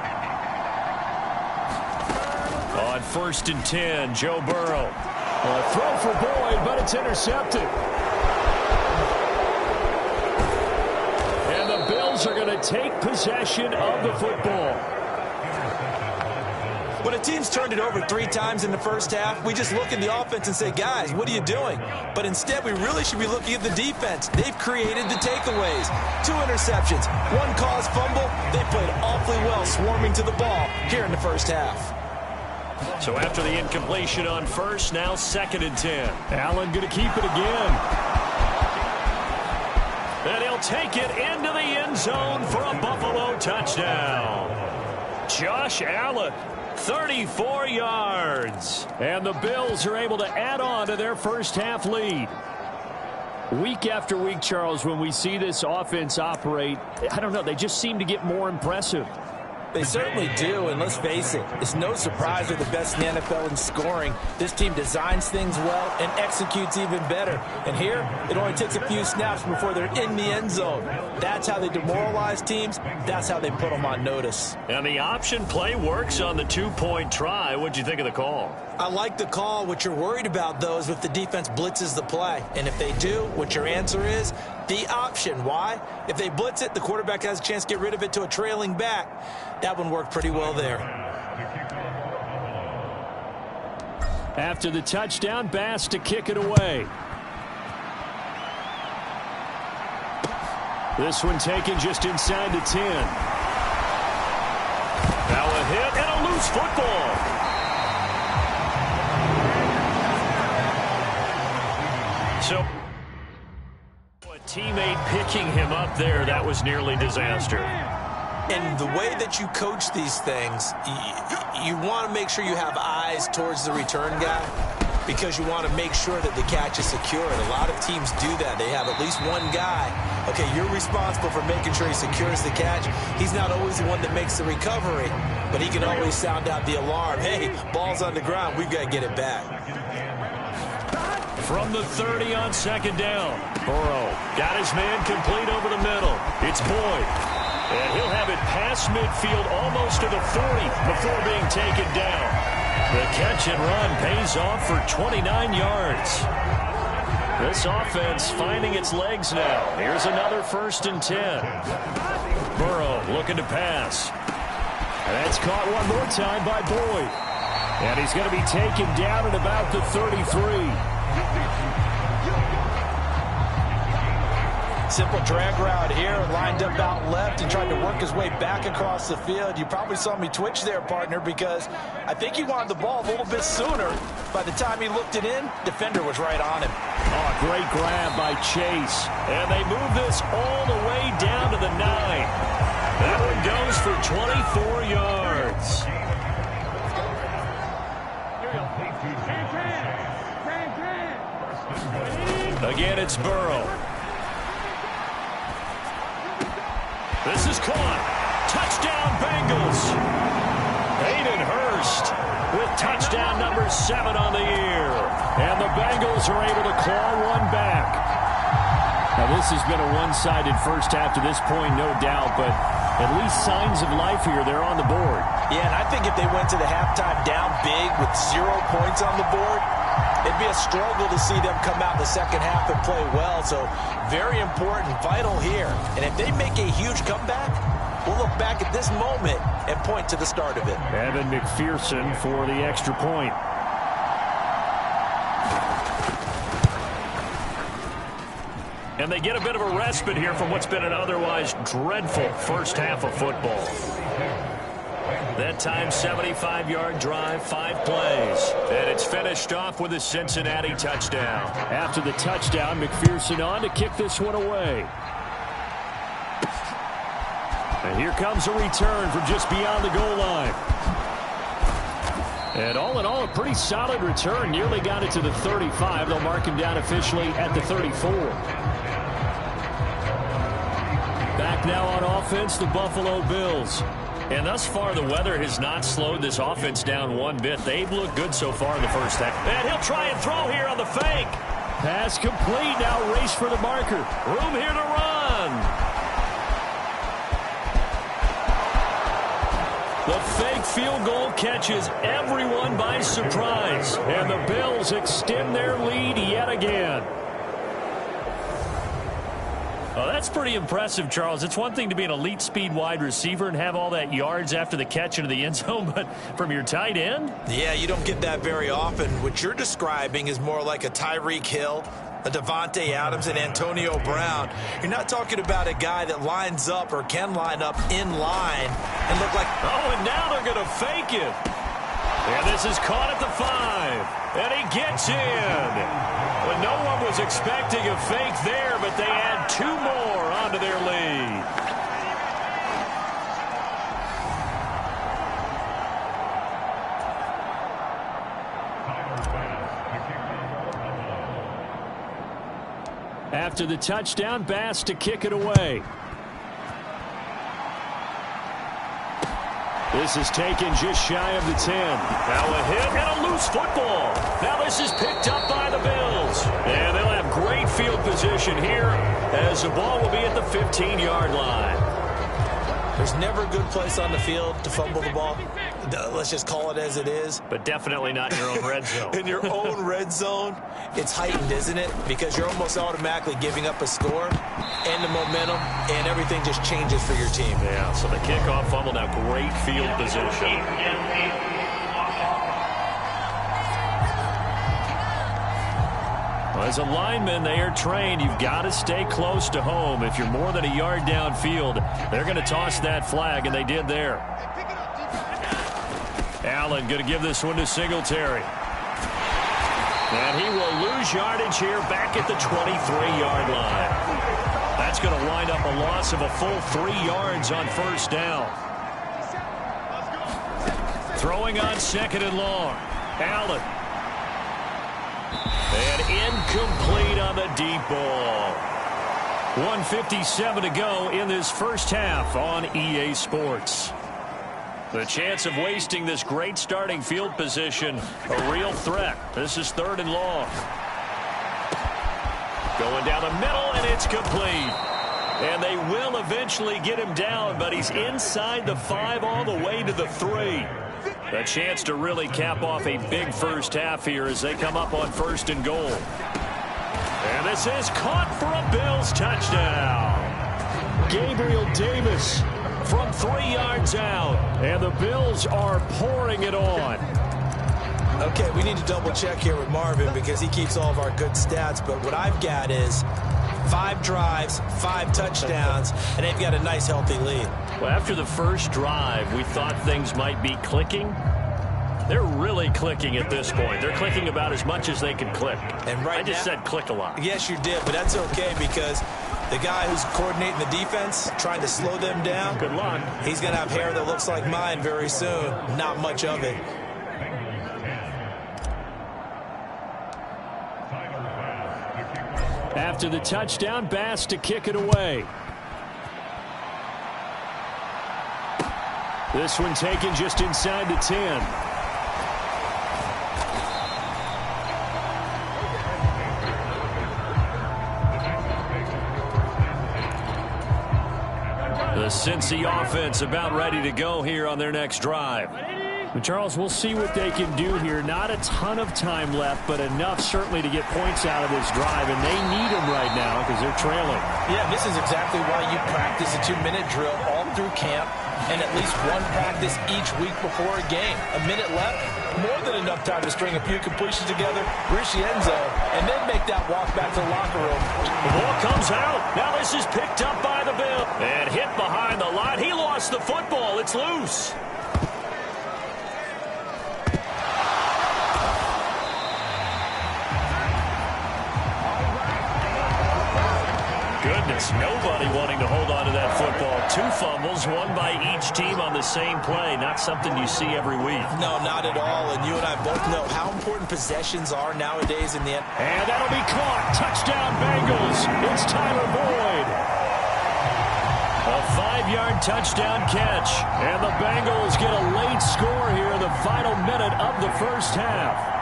On 1st and 10, Joe Burrow. A throw for Boyd, but it's intercepted. And the Bills are going to take possession of the football. When a team's turned it over 3 times in the first half, we just look at the offense and say, guys, what are you doing? But instead, we really should be looking at the defense. They've created the takeaways. 2 interceptions, 1 caused fumble. They played awfully well swarming to the ball here in the first half. So after the incompletion on first, now 2nd and 10. Allen going to keep it again. And he'll take it into the end zone for a Buffalo touchdown. Josh Allen, 34 yards. And the Bills are able to add on to their first half lead. Week after week, Charles, when we see this offense operate, I don't know, they just seem to get more impressive. They certainly do, and let's face it, it's no surprise they're the best in the NFL in scoring. This team designs things well and executes even better. And here, it only takes a few snaps before they're in the end zone. That's how they demoralize teams. That's how they put them on notice. And the option play works on the 2-point try. What'd you think of the call? I like the call. What you're worried about, though, is if the defense blitzes the play. And if they do, what your answer is, the option. Why? If they blitz it, the quarterback has a chance to get rid of it to a trailing back. That one worked pretty well there. After the touchdown, Bass to kick it away. This one taken just inside the 10. Now a hit and a loose football. So a teammate picking him up there, that was nearly disaster. And the way that you coach these things, you want to make sure you have eyes towards the return guy because you want to make sure that the catch is secure. And a lot of teams do that. They have at least one guy. Okay, you're responsible for making sure he secures the catch. He's not always the one that makes the recovery, but he can always sound out the alarm. Hey, ball's on the ground. We've got to get it back. From the 30 on 2nd down, Burrow got his man complete over the middle. It's Boyd. And he'll have it past midfield almost to the 40 before being taken down. The catch and run pays off for 29 yards. This offense finding its legs now. Here's another 1st and 10. Burrow looking to pass. And that's caught one more time by Boyd. And he's going to be taken down at about the 33. Simple drag route here, lined up out left and tried to work his way back across the field. You probably saw me twitch there, partner, because I think he wanted the ball a little bit sooner. By the time he looked it in, defender was right on him. Oh, great grab by Chase. And they move this all the way down to the 9. That one goes for 24 yards. Again, it's Burrow. This is caught. Touchdown, Bengals. Hayden Hurst with touchdown number 7 on the year. And the Bengals are able to claw one back. Now, this has been a one-sided first half to this point, no doubt, but at least signs of life here. They're on the board. Yeah, and I think if they went to the halftime down big with 0 points on the board, it'd be a struggle to see them come out in the second half and play well. So very important, vital here. And if they make a huge comeback, we'll look back at this moment and point to the start of it. Evan McPherson for the extra point. And they get a bit of a respite here from what's been an otherwise dreadful first half of football. That time, 75-yard drive, 5 plays. And it's finished off with a Cincinnati touchdown. After the touchdown, McPherson on to kick this one away. And here comes a return from just beyond the goal line. And all in all, a pretty solid return. Nearly got it to the 35. They'll mark him down officially at the 34. Back now on offense, the Buffalo Bills. And thus far, the weather has not slowed this offense down one bit. They've looked good so far in the first half. And he'll try and throw here on the fake. Pass complete. Now race for the marker. Room here to run. The fake field goal catches everyone by surprise. And the Bills extend their lead yet again. Well, that's pretty impressive, Charles. It's one thing to be an elite speed wide receiver and have all that yards after the catch into the end zone, but from your tight end? Yeah, you don't get that very often. What you're describing is more like a Tyreek Hill, a Devontae Adams, and Antonio Brown. You're not talking about a guy that lines up or can line up in line and look like... Oh, and now they're going to fake it. And this is caught at the 5. And he gets in. But no one was expecting a fake there, but they add 2 more onto their lead. After the touchdown, Bass to kick it away. This is taken just shy of the 10. Now a hit and a loose football. Now this is picked up by the Bills. And they'll have great field position here as the ball will be at the 15-yard line. There's never a good place on the field to fumble the ball. Let's just call it as it is. But definitely not in your own red zone. In your own red zone, it's heightened, isn't it? Because you're almost automatically giving up a score and the momentum, and everything just changes for your team. Yeah, so the kickoff fumble, now great field position. As a lineman, they are trained. You've got to stay close to home. If you're more than a yard downfield, they're going to toss that flag, and they did there. Allen going to give this one to Singletary. And he will lose yardage here back at the 23-yard line. That's going to wind up a loss of a full 3 yards on first down. Throwing on 2nd and long. Allen. And incomplete on the deep ball. 1:57 to go in this first half on EA Sports. The chance of wasting this great starting field position, a real threat. This is 3rd and long. Going down the middle, and it's complete. And they will eventually get him down, but he's inside the 5 all the way to the 3. A chance to really cap off a big first half here as they come up on 1st and goal. And this is caught for a Bills touchdown. Gabriel Davis from 3 yards out. And the Bills are pouring it on. Okay, we need to double check here with Marvin because he keeps all of our good stats. But what I've got is 5 drives, 5 touchdowns, and they've got a nice, healthy lead. Well, after the first drive, we thought things might be clicking. They're really clicking at this point. They're clicking about as much as they can click. And right I just said click a lot. Yes, you did, but that's okay because the guy who's coordinating the defense, trying to slow them down, good luck. He's going to have hair that looks like mine very soon. Not much of it. After the touchdown, Bass to kick it away. This one taken just inside the 10. The Cincy offense about ready to go here on their next drive. And Charles, we'll see what they can do here. Not a ton of time left, but enough certainly to get points out of this drive, and they need them right now because they're trailing. Yeah, this is exactly why you practice a 2-minute drill all through camp and at least one practice each week before a game. A minute left, more than enough time to string a few completions together, reach the end zone, and then make that walk back to the locker room. The ball comes out. Now this is picked up by the Bills. And hit behind the line. He lost the football. It's loose. Goodness, nobody wanting to hold on to that football. 2 fumbles, one by each team on the same play. Not something you see every week. No, not at all. And you and I both know how important possessions are nowadays in the end. And that'll be caught. Touchdown Bengals. It's Tyler Boyd. A 5-yard touchdown catch. And the Bengals get a late score here in the final minute of the first half.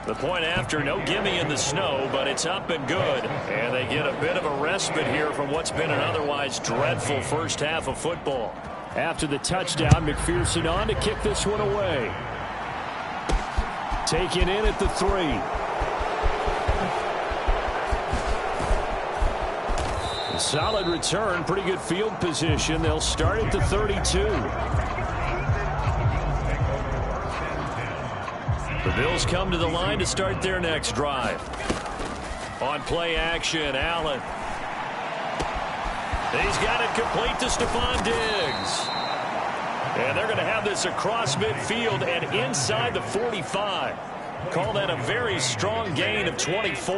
The point after, no gimme in the snow, but it's up and good. And they get a bit of a respite here from what's been an otherwise dreadful first half of football. After the touchdown, McPherson on to kick this one away. Taken in at the 3. A solid return, pretty good field position. They'll start at the 32. The Bills come to the line to start their next drive. On play action, Allen. He's got it complete to Stephon Diggs. And they're going to have this across midfield and inside the 45. Call that a very strong gain of 24.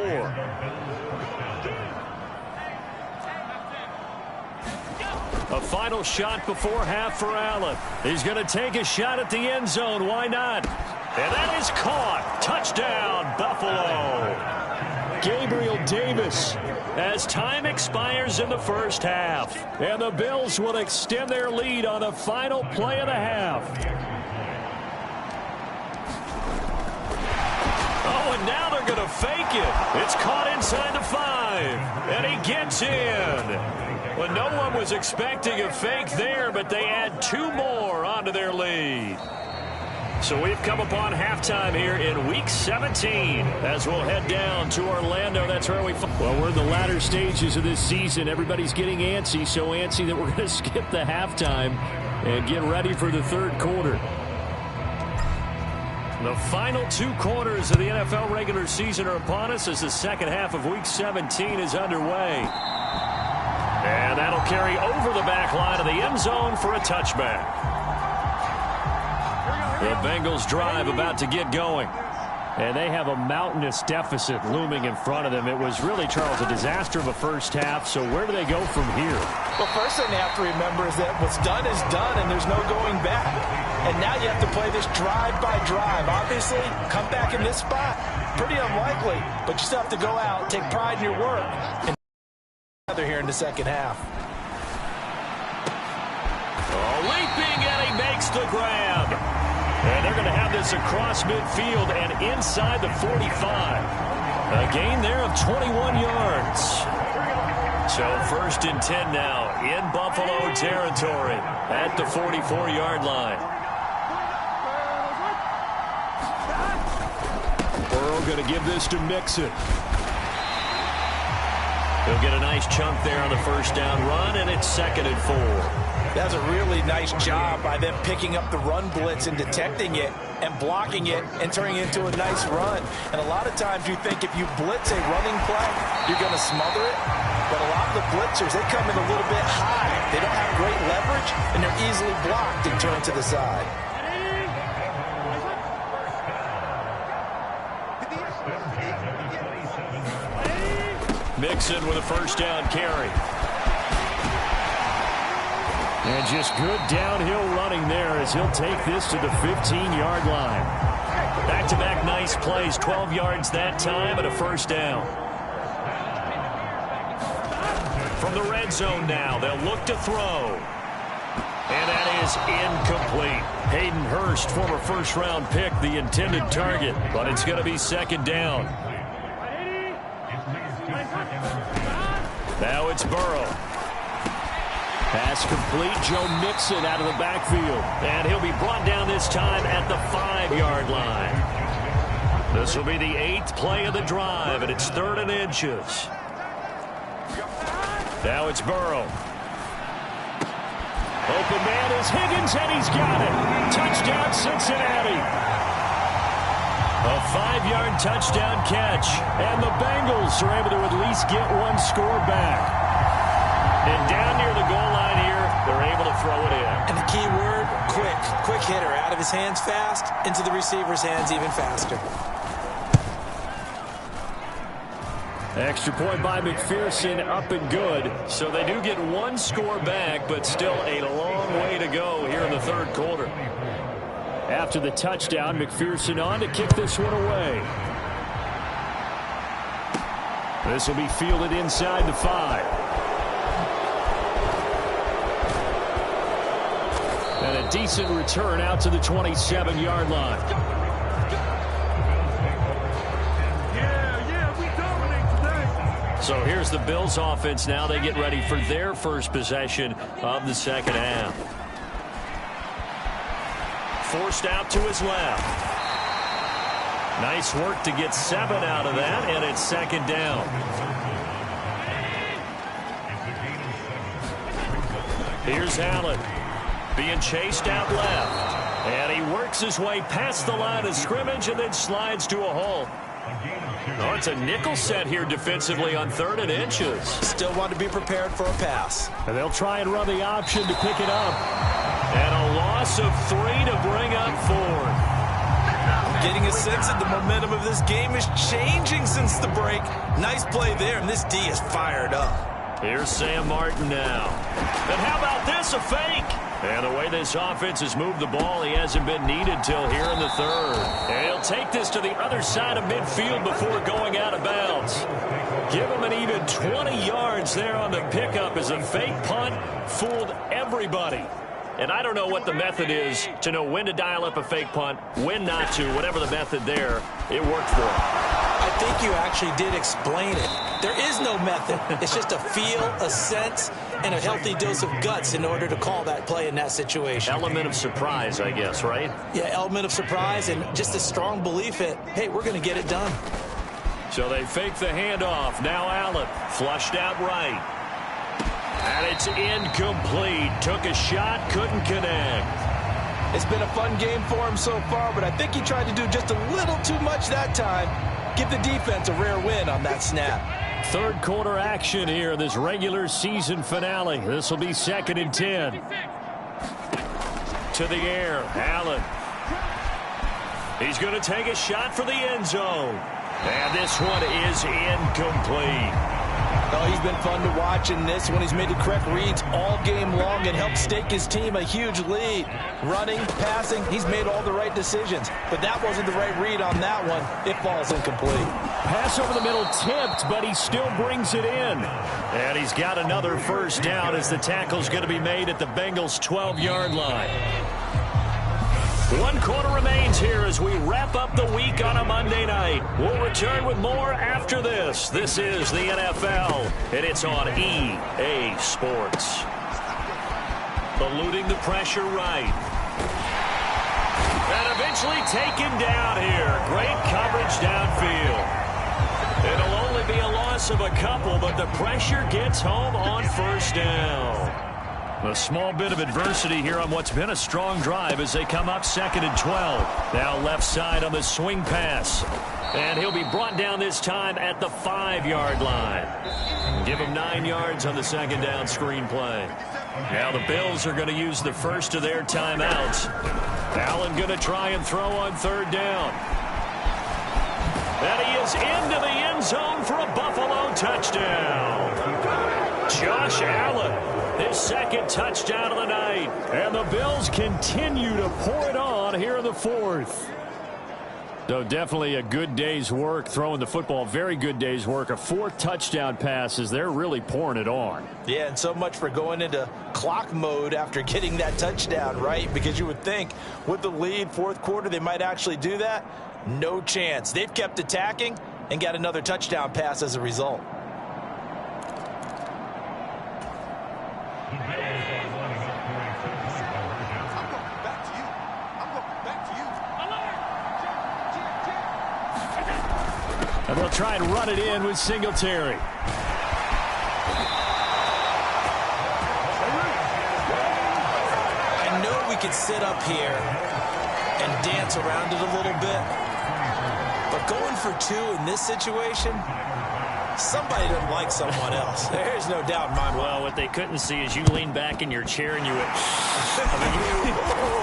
A final shot before half for Allen. He's going to take a shot at the end zone. Why not? And that is caught. Touchdown, Buffalo. Gabriel Davis as time expires in the first half. And the Bills will extend their lead on the final play of the half. Oh, and now they're going to fake it. It's caught inside the 5. And he gets in. Well, no one was expecting a fake there, but they add 2 more onto their lead. So we've come upon halftime here in Week 17 as we'll head down to Orlando. That's where we... Well, we're in the latter stages of this season. Everybody's getting antsy, so antsy that we're going to skip the halftime and get ready for the third quarter. The final 2 quarters of the NFL regular season are upon us as the second half of Week 17 is underway. And that'll carry over the back line of the end zone for a touchback. The Bengals drive about to get going. And they have a mountainous deficit looming in front of them. It was really, Charles, a disaster of a first half. So where do they go from here? Well, first thing they have to remember is that what's done is done, and there's no going back. And now you have to play this drive by drive. Obviously, come back in this spot. Pretty unlikely, but you still have to go out, take pride in your work, and together here in the second half. Oh, leaping, and he makes the grab. And they're going to have this across midfield and inside the 45. A gain there of 21 yards. So 1st and 10 now in Buffalo territory at the 44-yard line. Burrow going to give this to Mixon. He'll get a nice chunk there on the first down run, and it's 2nd and 4. That's a really nice job by them picking up the run blitz and detecting it and blocking it and turning it into a nice run. And a lot of times you think if you blitz a running play, you're going to smother it. But a lot of the blitzers, they come in a little bit high. They don't have great leverage, and they're easily blocked and turned to the side. Mixon with a first down carry. And just good downhill running there as he'll take this to the 15-yard line. Back-to-back nice plays, 12 yards that time and a first down. From the red zone now, they'll look to throw. And that is incomplete. Hayden Hurst, former first-round pick, the intended target. But it's going to be second down. Now it's Burrow. Pass complete. Joe Mixon out of the backfield. And he'll be brought down this time at the 5-yard line. This will be the 8th play of the drive, and it's 3rd and inches. Now it's Burrow. Open man is Higgins, and he's got it. Touchdown, Cincinnati. A 5-yard touchdown catch. And the Bengals are able to at least get one score back. And down near the goal line here, they're able to throw it in. And the key word, quick. Quick hitter. Out of his hands fast, into the receiver's hands even faster. Extra point by McPherson, up and good. So they do get one score back, but still a long way to go here in the 3rd quarter. After the touchdown, McPherson on to kick this one away. This will be fielded inside the 5. And a decent return out to the 27-yard line. So here's the Bills offense now. They get ready for their first possession of the second half. Forced out to his left. Nice work to get 7 out of that, and it's second down. Here's Allen being chased out left. And he works his way past the line of scrimmage and then slides to a halt. Oh, it's a nickel set here defensively on 3rd and inches. Still want to be prepared for a pass. And they'll try and run the option to pick it up. And a loss of 3 to bring up 4. Getting a sense that the momentum of this game is changing since the break. Nice play there, and this D is fired up. Here's Sam Martin now. And how about this, a fake? And the way this offense has moved the ball, he hasn't been needed till here in the 3rd. And he'll take this to the other side of midfield before going out of bounds. Give him an even 20 yards there on the pickup as a fake punt fooled everybody. And I don't know what the method is to know when to dial up a fake punt, when not to, whatever the method there, it worked for him. I think you actually did explain it. There is no method. It's just a feel, a sense, and a healthy dose of guts in order to call that play in that situation. Element of surprise, I guess, right? Yeah, element of surprise and just a strong belief that, hey, we're going to get it done. So they fake the handoff. Now Allen flushed out right. And it's incomplete. Took a shot, couldn't connect. It's been a fun game for him so far, but I think he tried to do just a little too much that time. Give the defense a rare win on that snap. 3rd quarter action here, this regular season finale. This will be 2nd and 10. To the air, Allen. He's going to take a shot for the end zone. And this one is incomplete. Oh, he's been fun to watch in this one. He's made the correct reads all game long and helped stake his team a huge lead. Running, passing, he's made all the right decisions. But that wasn't the right read on that one. It falls incomplete. Pass over the middle tipped, but he still brings it in. And he's got another first down as the tackle's going to be made at the Bengals' 12-yard line. 1 quarter remains here as we wrap up the week on a Monday night. We'll return with more after this. This is the NFL, and it's on EA Sports. Eluding the pressure right. And eventually taken down here. Great coverage downfield. It'll only be a loss of a couple, but the pressure gets home on first down. A small bit of adversity here on what's been a strong drive as they come up 2nd and 12. Now left side on the swing pass. And he'll be brought down this time at the 5-yard line. Give him 9 yards on the 2nd down screen play. Now the Bills are going to use the first of their timeouts. Allen going to try and throw on 3rd down. And he is into the end zone for a Buffalo touchdown. Josh Allen. His 2nd touchdown of the night. And the Bills continue to pour it on here in the 4th. So definitely a good day's work throwing the football. Very good day's work. A 4th touchdown passes. They're really pouring it on. Yeah, and so much for going into clock mode after getting that touchdown, right? Because you would think with the lead, 4th quarter, they might actually do that. No chance. They've kept attacking and got another touchdown pass as a result. And they'll try and run it in with Singletary. I know we could sit up here and dance around it a little bit, but going for 2 in this situation, somebody doesn't like someone else. There's no doubt in my mind. Well, what they couldn't see is you lean back in your chair and you went,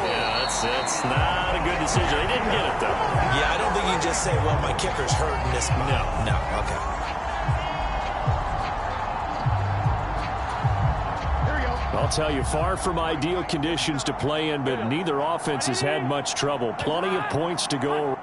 yeah, that's not a good decision. They didn't get it, though. Yeah, I don't think you can just say, well, my kicker's hurting this. No, okay. I'll tell you, far from ideal conditions to play in, but neither offense has had much trouble. Plenty of points to go.